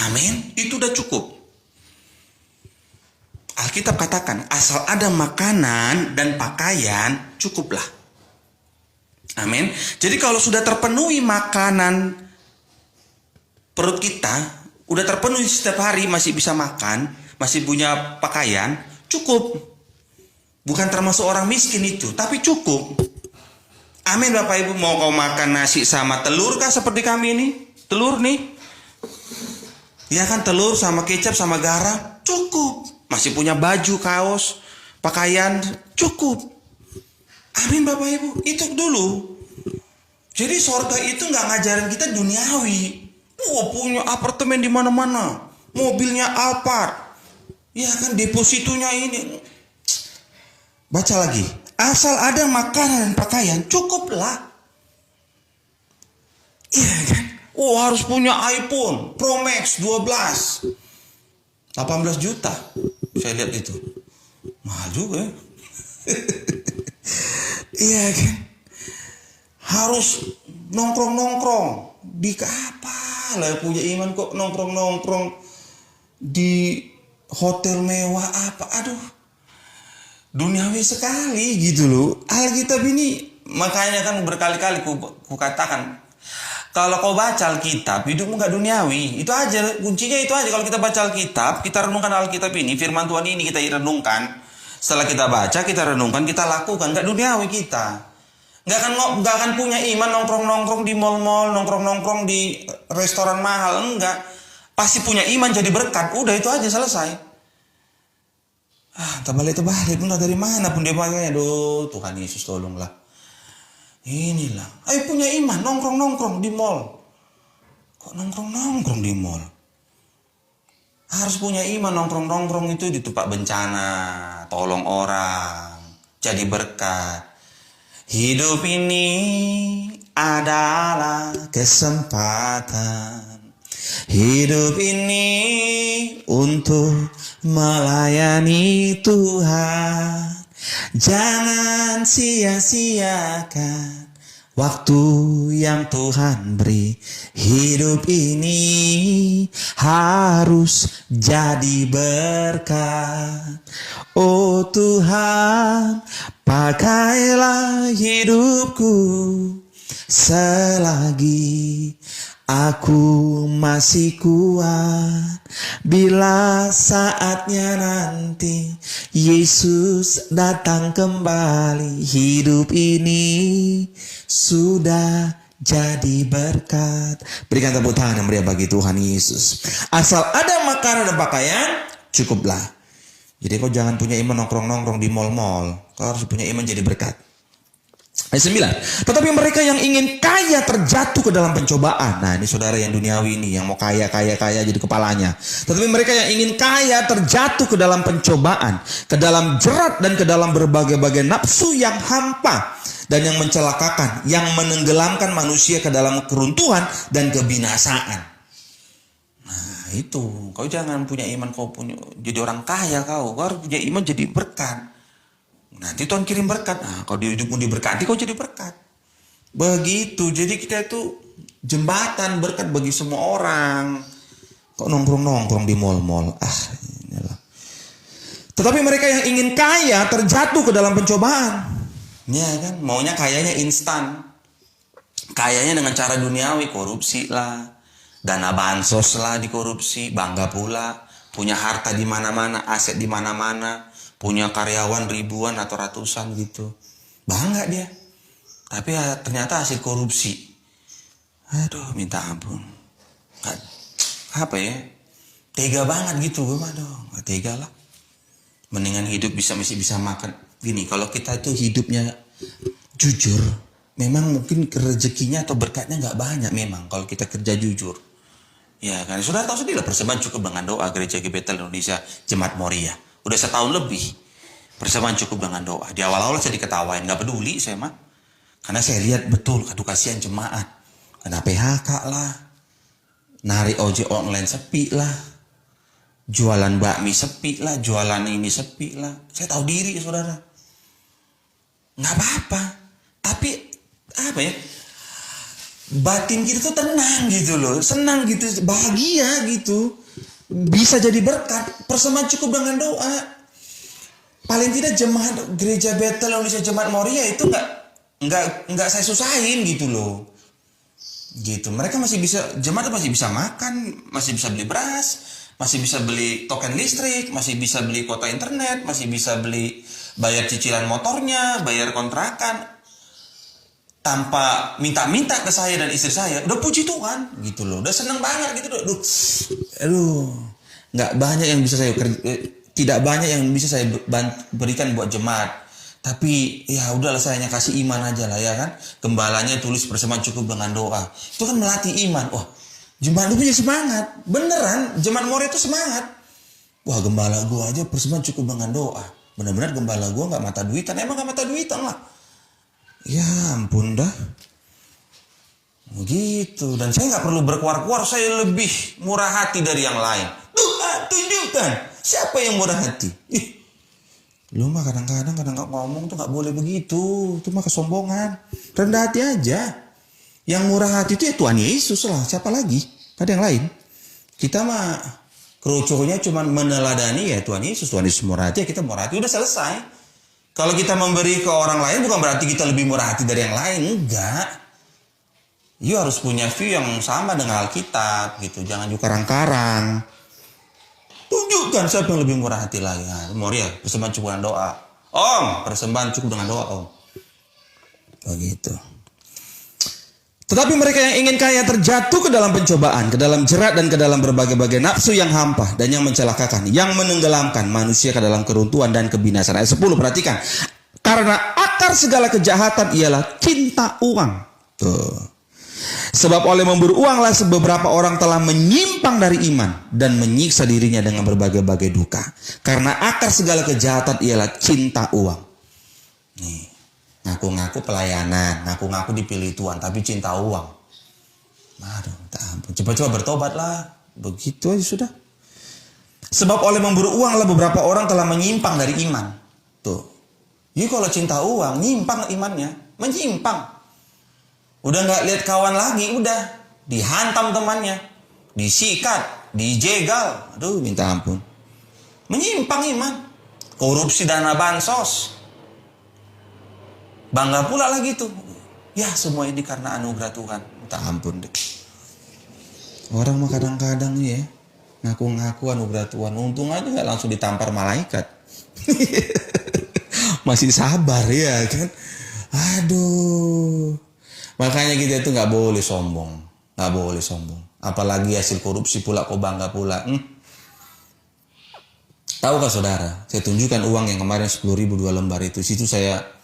Amin, itu udah cukup. Alkitab katakan, asal ada makanan dan pakaian, cukuplah. Amin. Jadi kalau sudah terpenuhi makanan, perut kita, udah terpenuhi setiap hari, masih bisa makan, masih punya pakaian, cukup. Bukan termasuk orang miskin itu, tapi cukup. Amin Bapak Ibu. Mau kau makan nasi sama telur kah seperti kami ini? Telur nih. Ya kan, telur sama kecap sama garam, cukup. Masih punya baju, kaos, pakaian, cukup. Amin Bapak Ibu, itu dulu. Jadi sorga itu nggak ngajarin kita duniawi. Punya apartemen di mana-mana, mobilnya Alphard, ya kan, depositonya ini. Baca lagi, asal ada makanan dan pakaian, cukuplah. Iya kan? Harus punya iPhone Pro Max 12, 18 juta. Saya lihat itu mahal juga. Iya kan, harus nongkrong Di apa lah punya iman kok nongkrong-nongkrong di hotel mewah apa. Aduh, duniawi sekali gitu loh. Alkitab ini makanya kan berkali-kali ku katakan, kalau kau baca Alkitab, hidupmu gak duniawi. Itu aja, kuncinya itu aja. Kalau kita baca Alkitab, kita renungkan Alkitab ini, firman Tuhan ini kita renungkan. Setelah kita baca, kita renungkan, kita lakukan. Gak duniawi kita. Gak akan punya iman nongkrong-nongkrong di mall-mall, nongkrong-nongkrong di restoran mahal. Enggak. Pasti punya iman jadi berkat. Udah itu aja, selesai. Terbalik. Benar dari mana pun dia pakai. Aduh, Tuhan Yesus tolonglah. Inilah, ayo punya iman, nongkrong-nongkrong di mall. Kok nongkrong-nongkrong di mall? Harus punya iman, nongkrong-nongkrong itu di tempat bencana, tolong orang, jadi berkat. Hidup ini adalah kesempatan. Hidup ini untuk melayani Tuhan. Jangan sia-siakan waktu yang Tuhan beri. Hidup ini harus jadi berkat. Oh Tuhan, pakailah hidupku selagi aku masih kuat. Bila saatnya nanti Yesus datang kembali, hidup ini sudah jadi berkat. Berikan tepuk tangan yang meriah bagi Tuhan Yesus. Asal ada makanan dan pakaian, cukuplah. Jadi kau jangan punya iman nongkrong-nongkrong di mall-mall. Kau harus punya iman jadi berkat. Ayat 9. Tetapi mereka yang ingin kaya terjatuh ke dalam pencobaan. Nah, ini saudara yang duniawi ini, yang mau kaya jadi kepalanya. Tetapi mereka yang ingin kaya terjatuh ke dalam pencobaan, ke dalam jerat dan ke dalam berbagai-bagai nafsu yang hampa dan yang mencelakakan, yang menenggelamkan manusia ke dalam keruntuhan dan kebinasaan. Nah, itu. Kau jangan punya iman kau punya jadi orang kaya kau harus punya iman jadi berkat. Nanti Tuhan kirim berkat. Nah, kalau di hidupmu diberkati, kau jadi berkat. Begitu. Jadi kita itu jembatan berkat bagi semua orang. Kok nongkrong-nongkrong di mall-mall. Inilah. Tetapi mereka yang ingin kaya terjatuh ke dalam pencobaan. Ya kan, maunya kayanya instan. Kayanya dengan cara duniawi, korupsi lah. Dana bansos lah dikorupsi, bangga pula. Punya harta di mana-mana, aset di mana-mana. Punya karyawan ribuan atau ratusan gitu. Bangga dia. Tapi ternyata hasil korupsi. Aduh, minta ampun. Apa ya? Tega banget gitu. Gue mah dong. Gak tega lah. Mendingan hidup masih bisa makan. Gini, kalau kita itu hidupnya jujur. Memang mungkin rezekinya atau berkatnya gak banyak memang. Kalau kita kerja jujur. Ya kan, sudah tahu sendiri lah persembahan cukup dengan doa Gereja GBT Indonesia Jemaat Moria. Udah setahun lebih. Persembahan cukup dengan doa. Di awal-awal saya diketawain. Gak peduli saya mah. Karena saya lihat betul. Aduh kasihan jemaat. Kena PHK lah. Narik ojek online sepi lah. Jualan bakmi sepi lah. Jualan ini sepi lah. Saya tahu diri saudara. Gak apa-apa. Tapi apa ya. Batin kita tuh tenang gitu loh. Senang gitu. Bahagia gitu. Bisa jadi berkat. Persembahan cukup dengan doa. Paling tidak jemaat Gereja Betel Indonesia Jemaat Moria itu nggak saya susahin gitu loh. Gitu. Mereka masih bisa, jemaat masih bisa makan, masih bisa beli beras, masih bisa beli token listrik, masih bisa beli kuota internet, masih bisa beli bayar cicilan motornya, bayar kontrakan. Tanpa minta-minta ke saya dan istri saya, udah puji Tuhan gitu loh, udah seneng banget gitu loh. Aduh, nggak banyak yang bisa saya tidak banyak yang bisa saya berikan buat jemaat, tapi ya udahlah saya hanya kasih iman aja lah ya kan. Gembalanya tulis persembahan cukup dengan doa, itu kan melatih iman. Wah, jemaat lu punya semangat, beneran jemaat Moria itu semangat. Wah, gembala gua aja persembahan cukup dengan doa, benar-benar gembala gua nggak mata duitan, emang nggak mata duitan lah. Ya ampun dah. Begitu. Dan saya nggak perlu berkuar-kuar. Saya lebih murah hati dari yang lain. Tuhan tunjukkan siapa yang murah hati. Lu mah kadang-kadang ngomong tuh nggak boleh begitu. Itu mah kesombongan. Rendah hati aja. Yang murah hati itu ya Tuhan Yesus lah. Siapa lagi? Ada yang lain? Kita mah kerucunya cuma meneladani ya Tuhan Yesus. Tuhan Yesus murah hati, ya kita murah hati. Udah selesai. Kalau kita memberi ke orang lain bukan berarti kita lebih murah hati dari yang lain. Enggak. You harus punya view yang sama dengan Alkitab gitu. Jangan juga karang-karang. Tunjukkan siapa yang lebih murah hati lagi. Nah, Moria, persembahan cukup dengan doa. Om, persembahan cukup dengan doa, Om. Begitu. Tetapi mereka yang ingin kaya terjatuh ke dalam pencobaan, ke dalam jerat dan ke dalam berbagai-bagai nafsu yang hampa dan yang mencelakakan, yang menenggelamkan manusia ke dalam keruntuhan dan kebinasaan. Ayat 10, perhatikan. Karena akar segala kejahatan ialah cinta uang. Tuh. Sebab oleh memburu uanglah beberapa orang telah menyimpang dari iman dan menyiksa dirinya dengan berbagai-bagai duka. Karena akar segala kejahatan ialah cinta uang. Nih. Ngaku-ngaku pelayanan, ngaku-ngaku dipilih Tuhan, tapi cinta uang. Aduh, tak ampun. Coba-coba bertobatlah. Begitu aja sudah. Sebab oleh memburu uang lah beberapa orang telah menyimpang dari iman. Tuh. Jadi kalau cinta uang, nyimpang imannya. Menyimpang. Udah gak lihat kawan lagi, udah. Dihantam temannya. Disikat, dijegal. Aduh, minta ampun. Menyimpang iman. Korupsi dana bansos. Bangga pula lagi tuh. Ya semua ini karena anugerah Tuhan. Minta ampun deh. Orang mah kadang-kadang ya ngaku-ngaku anugerah Tuhan. Untung aja gak langsung ditampar malaikat. Masih sabar ya kan. Aduh. Makanya kita itu gak boleh sombong. Gak boleh sombong. Apalagi hasil korupsi pula kok bangga pula. Tahukah saudara? Saya tunjukkan uang yang kemarin 10.000 2 lembar itu. Situ saya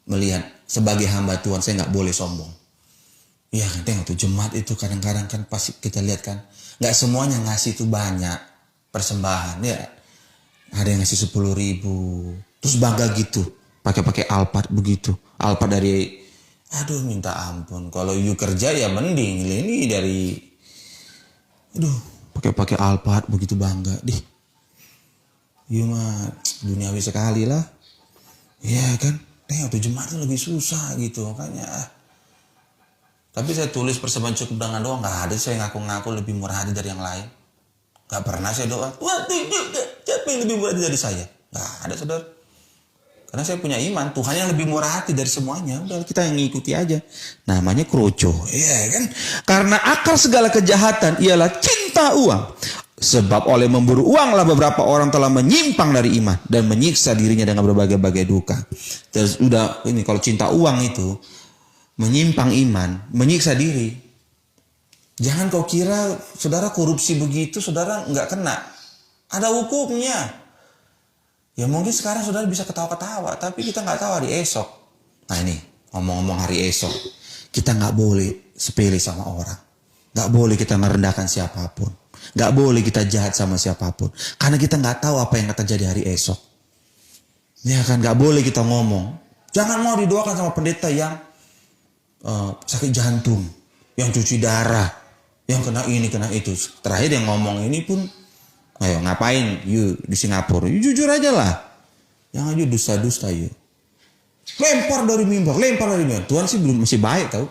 melihat sebagai hamba Tuhan saya nggak boleh sombong. Iya kan, tengok tuh jemaat itu kadang-kadang kan pasti kita lihat kan, nggak semuanya ngasih itu banyak persembahan ya. Ada yang ngasih 10.000, terus bangga gitu, pakai Alphard begitu, Alphard dari, aduh minta ampun. Kalau you kerja ya mending, ini dari, aduh pakai Alphard begitu bangga, dih. You mah duniawi sekali lah, ya kan. Tuh jemaat itu lebih susah gitu makanya. Tapi saya tulis persembahan cukup dengan doa, nggak ada saya ngaku-ngaku lebih murah hati dari yang lain. Nggak pernah saya doa, wah siapa yang lebih murah hati dari saya? Nggak ada saudara. Karena saya punya iman Tuhan yang lebih murah hati dari semuanya. Udah kita yang ngikuti aja. Namanya kroco, ya kan? Karena akar segala kejahatan ialah cinta uang. Sebab oleh memburu uanglah beberapa orang telah menyimpang dari iman dan menyiksa dirinya dengan berbagai-bagai duka. Terus udah ini kalau cinta uang itu menyimpang iman, menyiksa diri. Jangan kau kira saudara korupsi begitu saudara nggak kena. Ada hukumnya. Ya mungkin sekarang saudara bisa ketawa-ketawa, tapi kita nggak tahu hari esok. Nah ini ngomong-ngomong hari esok, kita nggak boleh sepele sama orang, nggak boleh kita merendahkan siapapun. Gak boleh kita jahat sama siapapun. Karena kita gak tahu apa yang akan terjadi hari esok. Ya kan, gak boleh kita ngomong. Jangan mau didoakan sama pendeta yang sakit jantung, yang cuci darah, yang kena ini, kena itu. Terakhir yang ngomong ini pun, ayo ngapain you di Singapura? You jujur aja lah. Jangan you dusta-dusta you. Lempar dari mimbar. Tuhan sih belum masih baik tau.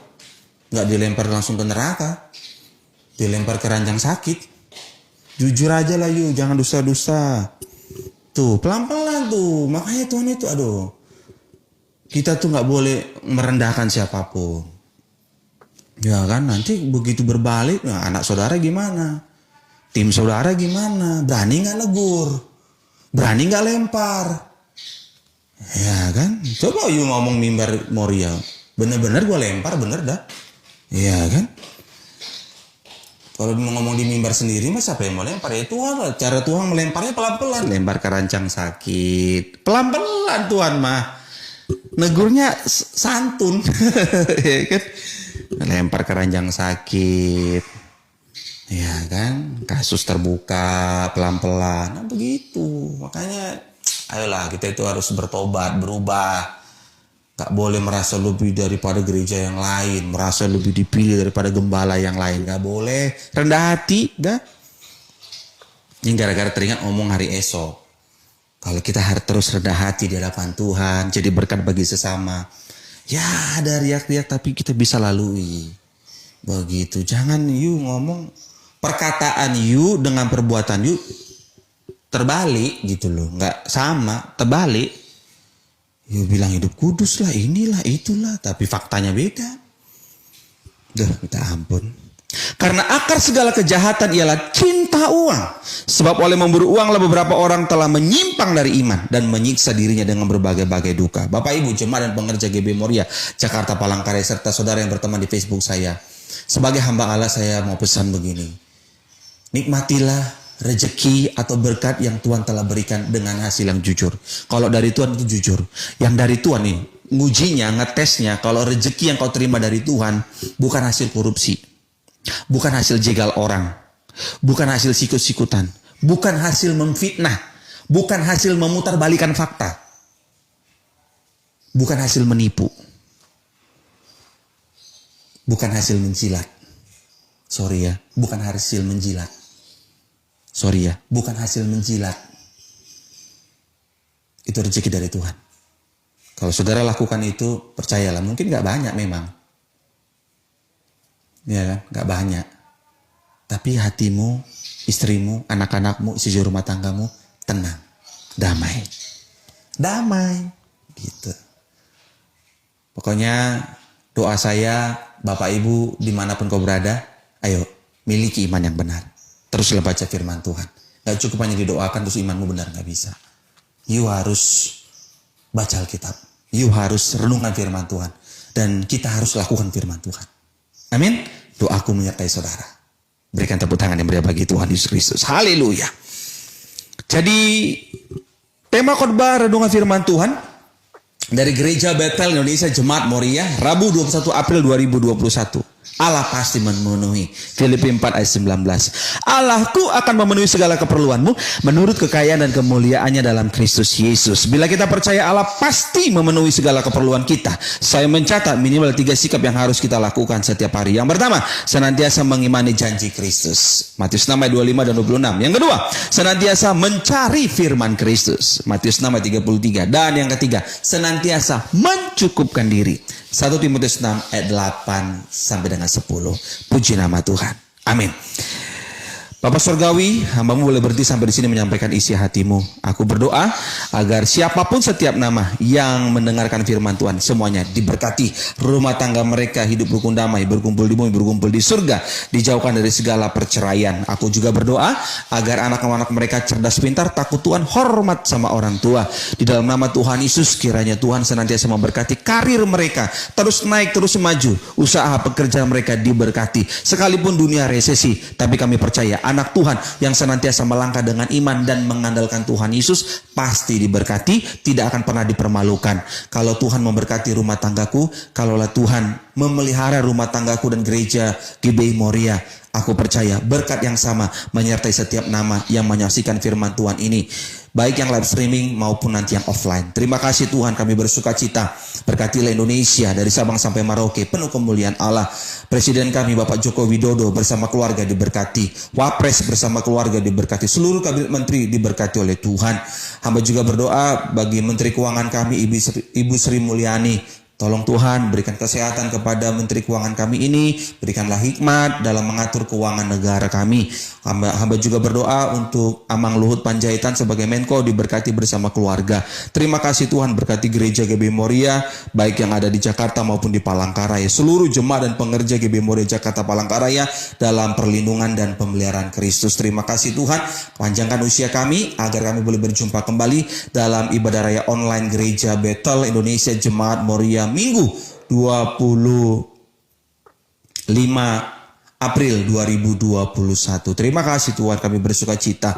Gak dilempar langsung ke neraka. Dilempar ke ranjang sakit. Jujur aja lah yuk, jangan dusta-dusta. Tuh, pelan-pelan tuh. Makanya Tuhan itu, aduh. Kita tuh gak boleh merendahkan siapapun. Ya kan, nanti begitu berbalik, nah, anak saudara gimana? Tim saudara gimana? Berani gak negur? Berani gak lempar? Ya kan, coba yuk ngomong mimbar Moria. Bener-bener gue lempar, bener dah. Ya kan? Kalau ngomong di mimbar sendiri, mas siapa yang mau lempar? Ya Tuhan, cara Tuhan melemparnya pelan-pelan. Lempar ke rancang sakit. Pelan-pelan Tuhan mah. Negurnya santun. Ya kan? Lempar ke ranjang sakit. Ya kan? Kasus terbuka pelan-pelan. Nah begitu. Makanya, ayolah kita itu harus bertobat, berubah. Gak boleh merasa lebih daripada gereja yang lain. Merasa lebih dipilih daripada gembala yang lain. Gak boleh. Rendah hati. Gak. Ini gara-gara teringat ngomong hari esok. Kalau kita harus terus rendah hati di hadapan Tuhan. Jadi berkat bagi sesama. Ya ada riak-riak tapi kita bisa lalui. Begitu. Jangan you ngomong perkataan you dengan perbuatan you terbalik gitu loh. Nggak sama, terbalik. You bilang hidup kudus lah, inilah, itulah. Tapi faktanya beda. Duh, minta ampun. Karena akar segala kejahatan ialah cinta uang. Sebab oleh memburu uanglah beberapa orang telah menyimpang dari iman dan menyiksa dirinya dengan berbagai-bagai duka. Bapak Ibu jemaat dan pengerja GB Moria Jakarta Palangkaraya serta saudara yang berteman di Facebook saya. Sebagai hamba Allah saya mau pesan begini. Nikmatilah rezeki atau berkat yang Tuhan telah berikan dengan hasil yang jujur. Kalau dari Tuhan itu jujur. Yang dari Tuhan nih, ngujinya, ngetesnya, kalau rezeki yang kau terima dari Tuhan bukan hasil korupsi, bukan hasil jegal orang, bukan hasil sikut-sikutan, bukan hasil memfitnah, bukan hasil memutarbalikan fakta, bukan hasil menipu, bukan hasil menjilat. Sorry ya, bukan hasil menjilat. Sorry ya, bukan hasil menjilat. Itu rezeki dari Tuhan. Kalau saudara lakukan itu, percayalah, mungkin gak banyak memang. Ya kan, gak banyak. Tapi hatimu, istrimu, anak-anakmu, isi rumah tanggamu, tenang, damai. Damai, gitu. Pokoknya doa saya, Bapak Ibu, dimanapun kau berada, ayo, miliki iman yang benar. Teruslah baca firman Tuhan. Gak cukup hanya didoakan terus imanmu benar, gak bisa. You harus baca Alkitab. You harus renungkan firman Tuhan. Dan kita harus lakukan firman Tuhan. Amin. Doaku menyertai saudara. Berikan tepuk tangan yang meriah bagi Tuhan Yesus Kristus. Haleluya. Jadi tema khotbah renungan firman Tuhan dari Gereja Bethel Indonesia Jemaat Moria, Rabu 21 April 2021. Allah pasti memenuhi. Filipi 4 ayat 19. Allahku akan memenuhi segala keperluanmu menurut kekayaan dan kemuliaannya dalam Kristus Yesus. Bila kita percaya Allah pasti memenuhi segala keperluan kita. Saya mencatat minimal 3 sikap yang harus kita lakukan setiap hari. Yang pertama, senantiasa mengimani janji Kristus. Matius 6 ayat 25 dan 26. Yang kedua, senantiasa mencari firman Kristus. Matius 6 ayat 33. Dan yang ketiga, senantiasa mencukupkan diri. 1 Timotius 6 ayat 8 sampai dengan 10. Puji nama Tuhan. Amin. Bapak Surgawi, hambamu boleh berhenti sampai di sini menyampaikan isi hatimu. Aku berdoa agar siapapun setiap nama yang mendengarkan firman Tuhan, semuanya diberkati. Rumah tangga mereka hidup rukun damai, berkumpul di bumi, berkumpul di surga, dijauhkan dari segala perceraian. Aku juga berdoa agar anak-anak mereka cerdas pintar, takut Tuhan, hormat sama orang tua. Di dalam nama Tuhan Yesus, kiranya Tuhan senantiasa memberkati karir mereka, terus naik, terus maju. Usaha pekerjaan mereka diberkati. Sekalipun dunia resesi, tapi kami percaya anak Tuhan yang senantiasa melangkah dengan iman dan mengandalkan Tuhan Yesus pasti diberkati, tidak akan pernah dipermalukan. Kalau Tuhan memberkati rumah tanggaku, kalaulah Tuhan memelihara rumah tanggaku dan gereja GBI Moria, aku percaya berkat yang sama menyertai setiap nama yang menyaksikan firman Tuhan ini, baik yang live streaming maupun nanti yang offline. Terima kasih Tuhan, kami bersuka cita. Berkatilah Indonesia dari Sabang sampai Merauke, penuh kemuliaan Allah. Presiden kami Bapak Joko Widodo bersama keluarga diberkati. Wapres bersama keluarga diberkati. Seluruh kabinet menteri diberkati oleh Tuhan. Hamba juga berdoa bagi Menteri Keuangan kami Ibu Sri Mulyani. Tolong Tuhan berikan kesehatan kepada Menteri Keuangan kami ini. Berikanlah hikmat dalam mengatur keuangan negara kami. Hamba juga berdoa untuk Amang Luhut Panjaitan sebagai Menko diberkati bersama keluarga. Terima kasih Tuhan, berkati gereja GB Moria baik yang ada di Jakarta maupun di Palangkaraya. Seluruh jemaat dan pengerja GB Moria Jakarta Palangkaraya dalam perlindungan dan pemeliharaan Kristus. Terima kasih Tuhan, panjangkan usia kami agar kami boleh berjumpa kembali dalam ibadah raya online Gereja Bethel Indonesia Jemaat Moria Minggu 25 April 2021. Terima kasih Tuhan, kami bersuka cita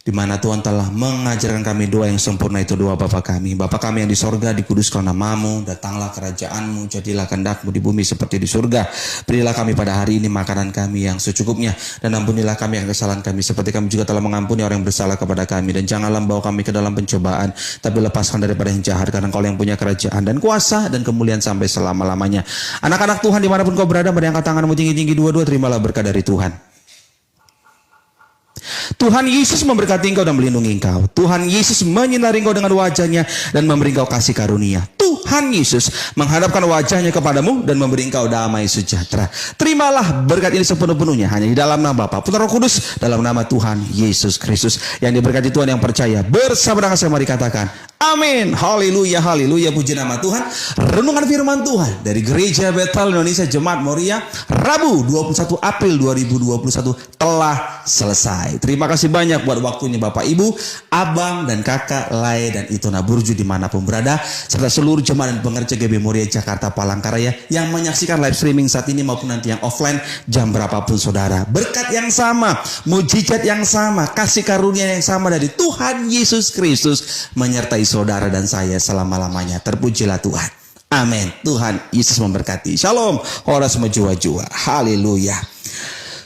di mana Tuhan telah mengajarkan kami doa yang sempurna, itu doa Bapa kami. Bapa kami yang di sorga, dikuduskan namamu, datanglah kerajaanmu, jadilah kehendakmu di bumi seperti di surga. Berilah kami pada hari ini makanan kami yang secukupnya, dan ampunilah kami yang kesalahan kami, seperti kami juga telah mengampuni orang yang bersalah kepada kami. Dan janganlah membawa kami ke dalam pencobaan, tapi lepaskan daripada yang jahat, karena Engkau yang punya kerajaan dan kuasa dan kemuliaan sampai selama-lamanya. Anak-anak Tuhan dimanapun kau berada, mari angkat tanganmu tinggi-tinggi dua-dua, terimalah berkat dari Tuhan. Tuhan Yesus memberkati engkau dan melindungi engkau. Tuhan Yesus menyinari engkau dengan wajahnya dan memberi engkau kasih karunia. Tuhan Yesus menghadapkan wajahnya kepadamu dan memberi engkau damai sejahtera. Terimalah berkat ini sepenuh-penuhnya hanya di dalam nama Bapa, Putra, Roh Kudus, dalam nama Tuhan Yesus Kristus. Yang diberkati Tuhan yang percaya bersama dengan saya, mari katakan amin. Haleluya, haleluya, puji nama Tuhan. Renungan firman Tuhan dari Gereja Bethel Indonesia Jemaat Moria, Rabu 21 April 2021 telah selesai. Terima kasih banyak buat waktunya Bapak Ibu, Abang dan Kakak, Lai dan Itona Burju dimanapun berada, serta seluruh jemaat dan pengerja GB Moria Jakarta Palangkaraya yang menyaksikan live streaming saat ini maupun nanti yang offline jam berapapun saudara. Berkat yang sama, mujizat yang sama, kasih karunia yang sama dari Tuhan Yesus Kristus menyertai saudara dan saya selama-lamanya. Terpujilah Tuhan. Amin. Tuhan Yesus memberkati. Shalom. Horas menjua-jua. Haleluya.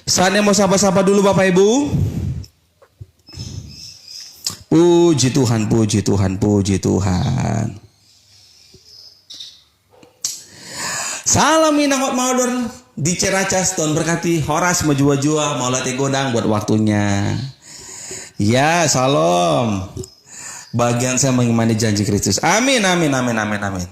Saatnya mau sapa-sapa dulu Bapak Ibu. Puji Tuhan, puji Tuhan, puji Tuhan. Salam minangot maudor di Ciracas. Tuhan berkati. Horas menjua-jua. Mau latih godang buat waktunya. Ya, salam. Bagian saya mengimani janji Kristus. Amin, amin, amin, amin, amin.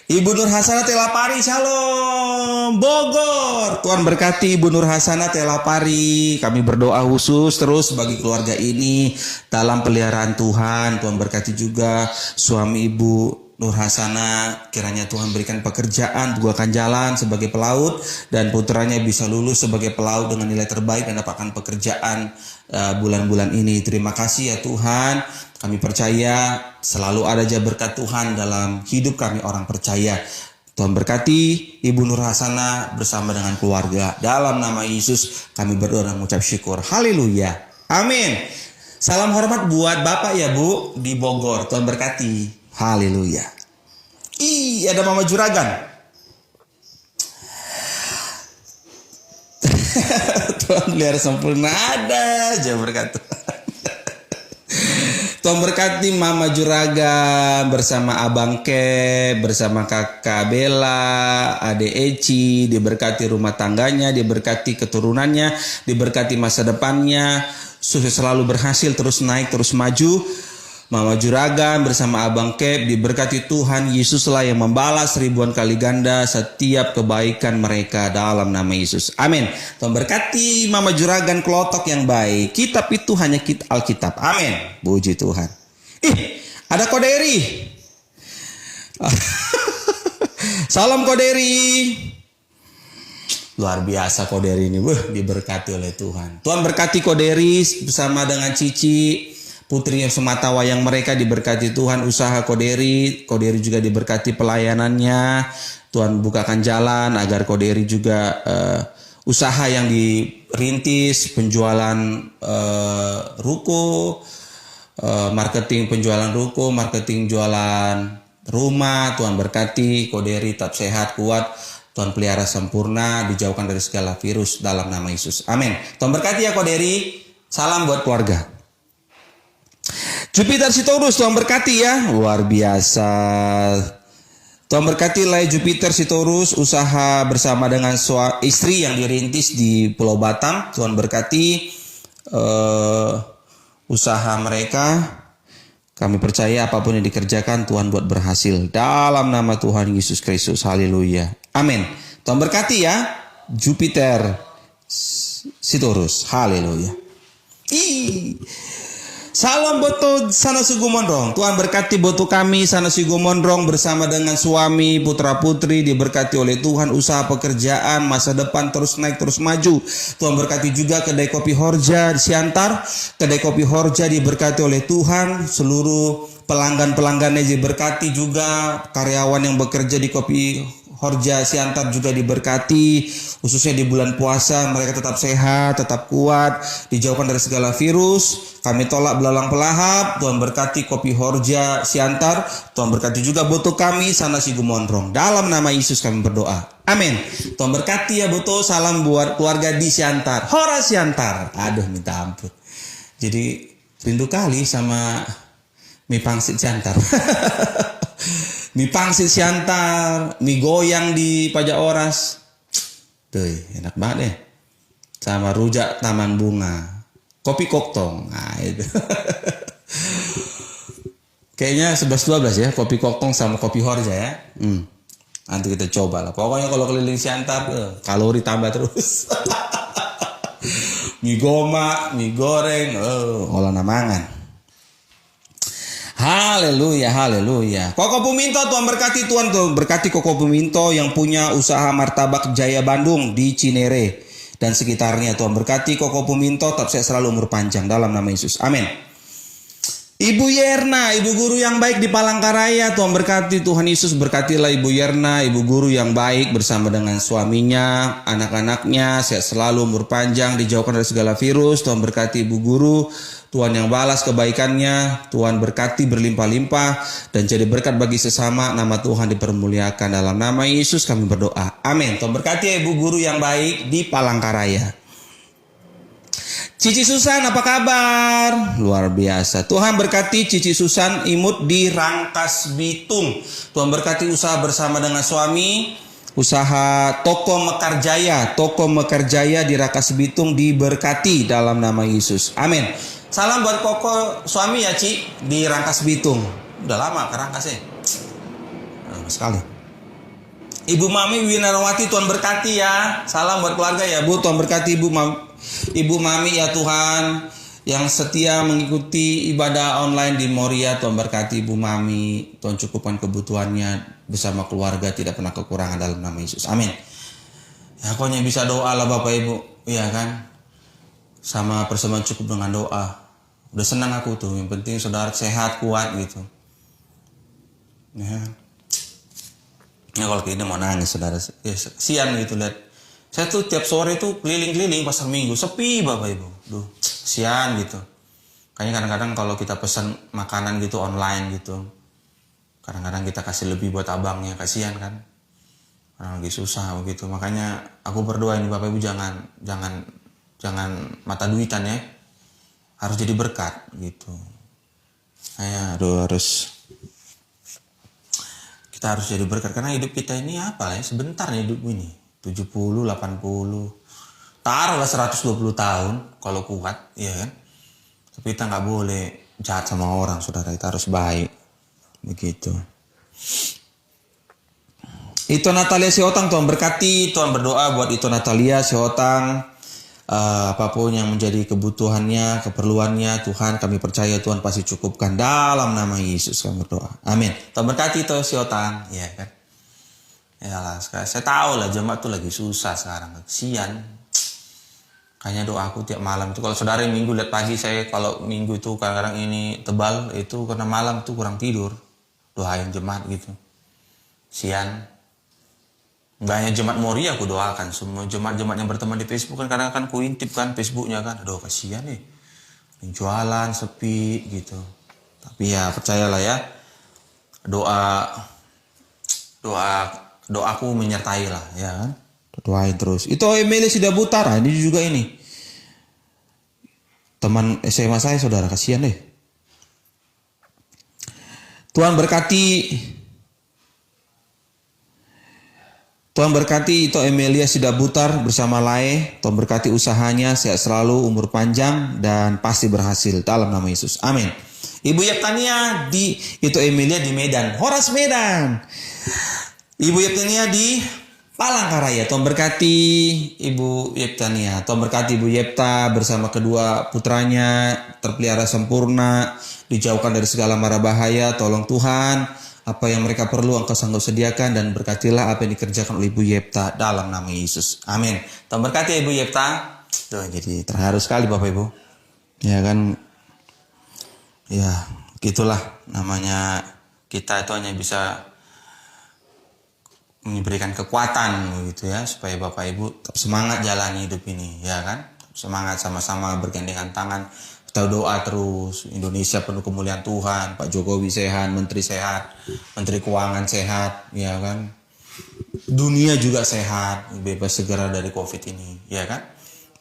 Ibu Nur Hasanah Telapari, shalom. Bogor, Tuhan berkati Ibu Nur Hasanah Telapari. Kami berdoa khusus terus bagi keluarga ini dalam peliharaan Tuhan. Tuhan berkati juga suami Ibu Nur Hasanah, kiranya Tuhan berikan pekerjaan, bukakan jalan sebagai pelaut, dan putranya bisa lulus sebagai pelaut dengan nilai terbaik dan dapatkan pekerjaan bulan-bulan ini. Terima kasih ya Tuhan. Kami percaya selalu ada aja berkat Tuhan dalam hidup kami orang percaya. Tuhan berkati Ibu Nur Hasanah bersama dengan keluarga. Dalam nama Yesus kami berdoa dan mengucap syukur. Haleluya. Amin. Salam hormat buat Bapak ya Bu di Bogor. Tuhan berkati. Haleluya. Ada Mama Juragan. Tuhan pelihara sempurna, ada aja berkat. Tuhan berkati Mama Juragan bersama Abang Ke, bersama Kakak Bella, Ade Eci, diberkati rumah tangganya, diberkati keturunannya, diberkati masa depannya, sukses selalu berhasil, terus naik, terus maju. Mama Juragan bersama Abang Kep diberkati Tuhan Yesuslah yang membalas ribuan kali ganda setiap kebaikan mereka dalam nama Yesus. Amin. Tuhan berkati Mama Juragan kelotok yang baik. Kitab itu hanya Alkitab. Amin. Puji Tuhan. Ada Koderi. Salam Koderi. Luar biasa Koderi ini. Diberkati oleh Tuhan. Tuhan berkati Koderi bersama dengan Cici. Putri yang semata wayang mereka diberkati Tuhan. Usaha Koderi juga diberkati pelayanannya. Tuhan bukakan jalan agar Koderi juga usaha yang dirintis, penjualan ruko, marketing penjualan ruko, marketing jualan rumah. Tuhan berkati Koderi tetap sehat, kuat. Tuhan pelihara sempurna, dijauhkan dari segala virus dalam nama Yesus. Amin. Tuhan berkati ya Koderi. Salam buat keluarga. Jupiter Sitorus, Tuhan berkati ya. Luar biasa. Tuhan berkati Lai Jupiter Sitorus, usaha bersama dengan istri yang dirintis di Pulau Batam. Tuhan berkati usaha mereka. Kami percaya apapun yang dikerjakan Tuhan buat berhasil. Dalam nama Tuhan Yesus Kristus. Haleluya. Amin. Tuhan berkati ya Jupiter Sitorus. Haleluya. Salam boto sana Sugumondrong. Tuhan berkati boto kami sana Sugumondrong bersama dengan suami, putra putri diberkati oleh Tuhan, usaha pekerjaan, masa depan terus naik terus maju. Tuhan berkati juga kedai kopi Horja di Siantar. Kedai kopi Horja diberkati oleh Tuhan, seluruh pelanggan-pelanggannya diberkati juga, karyawan yang bekerja di kopi Horja Siantar juga diberkati, khususnya di bulan puasa mereka tetap sehat, tetap kuat, dijauhkan dari segala virus. Kami tolak belalang pelahap. Tuhan berkati kopi Horja Siantar. Tuhan berkati juga boto kami sana Sugumondrong. Dalam nama Yesus kami berdoa. Amin. Tuhan berkati ya boto. Salam buat keluarga di Siantar. Hora Siantar. Aduh minta ampun. Jadi rindu kali sama mie pangsit Siantar. Mie pangsit Siantar, mie goyang di Pajak Oras. Tuh, enak banget deh. Sama rujak Taman Bunga. Kopi Koktong. Nah, itu. Kayaknya 11-12 ya, kopi Koktong sama kopi Horja ya. Nanti kita coba lah. Pokoknya kalau keliling Siantar, kalori tambah terus. Mie goma, mie goreng, olah namangan. Haleluya, haleluya. Koko Puminto, Tuhan berkati, Tuhan tuh berkati Koko Puminto yang punya usaha martabak Jaya Bandung di Cinere dan sekitarnya. Tuhan berkati Koko Puminto, tetap sehat selalu, umur panjang dalam nama Yesus. Amin. Ibu Yerna, ibu guru yang baik di Palangkaraya, Tuhan berkati, Tuhan Yesus berkatilah Ibu Yerna, ibu guru yang baik bersama dengan suaminya, anak-anaknya, sehat selalu, umur panjang, dijauhkan dari segala virus. Tuhan berkati ibu guru, Tuhan yang balas kebaikannya, Tuhan berkati berlimpah-limpah dan jadi berkat bagi sesama, nama Tuhan dipermuliakan. Dalam nama Yesus kami berdoa, amin. Tuhan berkati ibu guru yang baik di Palangkaraya. Cici Susan, apa kabar? Luar biasa. Tuhan berkati Cici Susan Imut di Rangkas Bitung. Tuhan berkati usaha bersama dengan suami, usaha Toko Mekar Jaya. Toko Mekar Jaya di Rangkas Bitung diberkati dalam nama Yesus. Amin. Salam buat Koko suami ya, Ci, di Rangkas Bitung. Udah lama ke Rangkas ya. Sekali. Ibu Mami Winarwati, Tuhan berkati ya. Salam buat keluarga ya, Bu. Tuhan berkati Ibu Mami ya Tuhan, yang setia mengikuti ibadah online di Moria. Tuhan berkati Ibu Mami, Tuhan cukupkan kebutuhannya bersama keluarga, tidak pernah kekurangan dalam nama Yesus. Amin. Ya pokoknya bisa doa lah Bapak Ibu, iya kan? Sama persembahan cukup dengan doa. Udah senang aku tuh, yang penting saudara sehat, kuat gitu. Ya kalau ini mau nangis saudara, ya, kesian gitu lihat. Saya tuh tiap sore tuh keliling-keliling pasar Minggu, sepi Bapak Ibu. Duh, kesian gitu. Kayaknya kadang-kadang kalau kita pesan makanan gitu online gitu, kadang-kadang kita kasih lebih buat abangnya, kasihan kan. Orang lagi susah begitu. Makanya aku berdoa ini Bapak Ibu jangan mata duitan ya. Harus jadi berkat gitu. Kita harus jadi berkat karena hidup kita ini apa ya? Sebentar ya hidup ini. 70, 80, taruhlah 120 tahun kalau kuat, ya kan. Tapi kita nggak boleh jahat sama orang, saudara. Kita harus baik, begitu. Itu Natalia Siotang, Tuhan berkati. Tuhan berdoa buat itu Natalia Siotang. Apapun yang menjadi kebutuhannya, keperluannya, Tuhan kami percaya Tuhan pasti cukupkan dalam nama Yesus kami berdoa. Amin. Tuhan berkati itu Siotang, ya kan. Yalah, saya tahu lah jemaat tuh lagi susah sekarang, kesian. Kayaknya doa aku tiap malam itu, kalau saudara minggu lihat pagi saya, kalau minggu itu kadang-kadang ini tebal, itu karena malam tuh kurang tidur. Doain jemaat gitu. Sian. Gak hanya jemaat Moria aku doakan, semua jemaat-jemaat yang berteman di Facebook kan kadang-kadang ku intip kan Facebooknya kan, aduh kasihan nih. Jualan sepi gitu. Tapi ya percayalah ya, doaku menyertai lah ya kan. Doain terus. Itu Emilia Sidabutara, ini juga ini. Teman SMA saya saudara, kasihan deh. Tuhan berkati itu Emilia Sidabutar bersama Lae. Tuhan berkati usahanya, sehat selalu, umur panjang dan pasti berhasil dalam nama Yesus. Amin. Ibu Yeptania itu Emilia di Medan, Horas Medan. Ibu Yeptania di Palangkaraya. Tuhan berkati Ibu Yeptania. Tuhan berkati Ibu Yepta bersama kedua putranya terpelihara sempurna, dijauhkan dari segala mara bahaya. Tolong Tuhan, apa yang mereka perlu Engkau sanggup sediakan, dan berkatilah apa yang dikerjakan oleh Ibu Yepta dalam nama Yesus. Amin. Tuhan berkati Ibu Yepta. Tuh, jadi terharu sekali Bapak Ibu. Ya kan. Ya, gitulah namanya kita itu hanya bisa memberikan kekuatan gitu ya, supaya Bapak Ibu tetap semangat jalani hidup ini, ya kan? Semangat sama-sama bergandengan tangan, kita doa terus. Indonesia penuh kemuliaan Tuhan, Pak Jokowi sehat, Menteri sehat, Menteri Keuangan sehat, ya kan? Dunia juga sehat, bebas segera dari COVID ini, ya kan?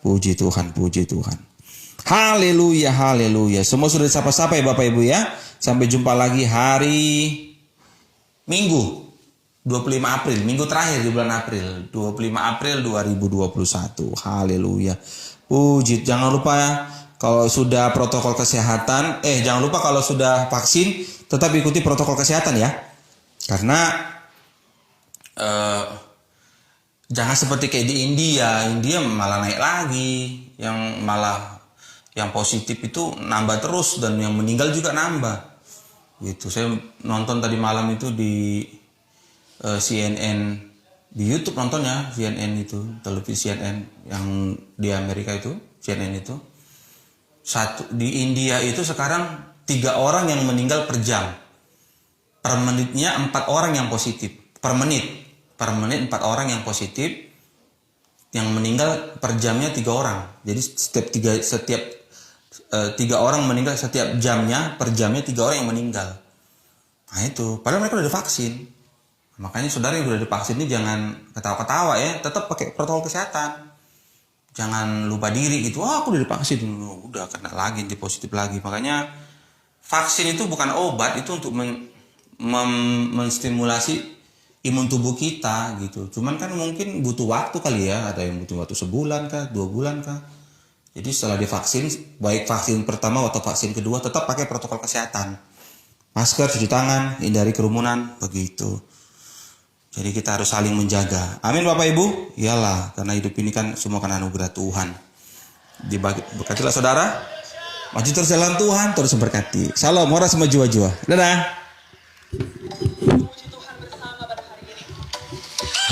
Puji Tuhan, puji Tuhan. Haleluya, haleluya. Semua sudah disapa-sapa ya Bapak Ibu ya. Sampai jumpa lagi hari Minggu 25 April, minggu terakhir di bulan April, 25 April 2021. Haleluya. Puji. Jangan lupa ya, kalau sudah protokol kesehatan, jangan lupa kalau sudah vaksin tetap ikuti protokol kesehatan ya. Karena jangan seperti kayak di India malah naik lagi, yang positif itu nambah terus dan yang meninggal juga nambah. Gitu. Saya nonton tadi malam itu di CNN, di YouTube nontonnya, CNN itu, televisi CNN yang di Amerika itu, CNN itu. Di India itu sekarang 3 orang yang meninggal per jam. Per menitnya 4 orang yang positif. Per menit 4 orang yang positif. Yang meninggal per jamnya 3 orang. Jadi setiap 3 orang meninggal setiap jamnya, per jamnya 3 orang yang meninggal. Nah itu, padahal mereka udah divaksin. Makanya saudara yang udah divaksin ini jangan ketawa-ketawa ya, tetap pakai protokol kesehatan. Jangan lupa diri gitu, aku udah divaksin, udah kena lagi, positif lagi. Makanya vaksin itu bukan obat, itu untuk menstimulasi imun tubuh kita gitu. Cuman kan mungkin butuh waktu kali ya, ada yang butuh waktu sebulan kah, 2 bulan kah. Jadi setelah divaksin, baik vaksin pertama atau vaksin kedua, tetap pakai protokol kesehatan. Masker, cuci tangan, hindari kerumunan, begitu. Jadi kita harus saling menjaga. Amin Bapak Ibu. Iyalah, karena hidup ini kan semua karena anugerah Tuhan. Berkatilah saudara. Maju terus jalan Tuhan, terus berkati. Salam, ora sama jua-jua. Dadah.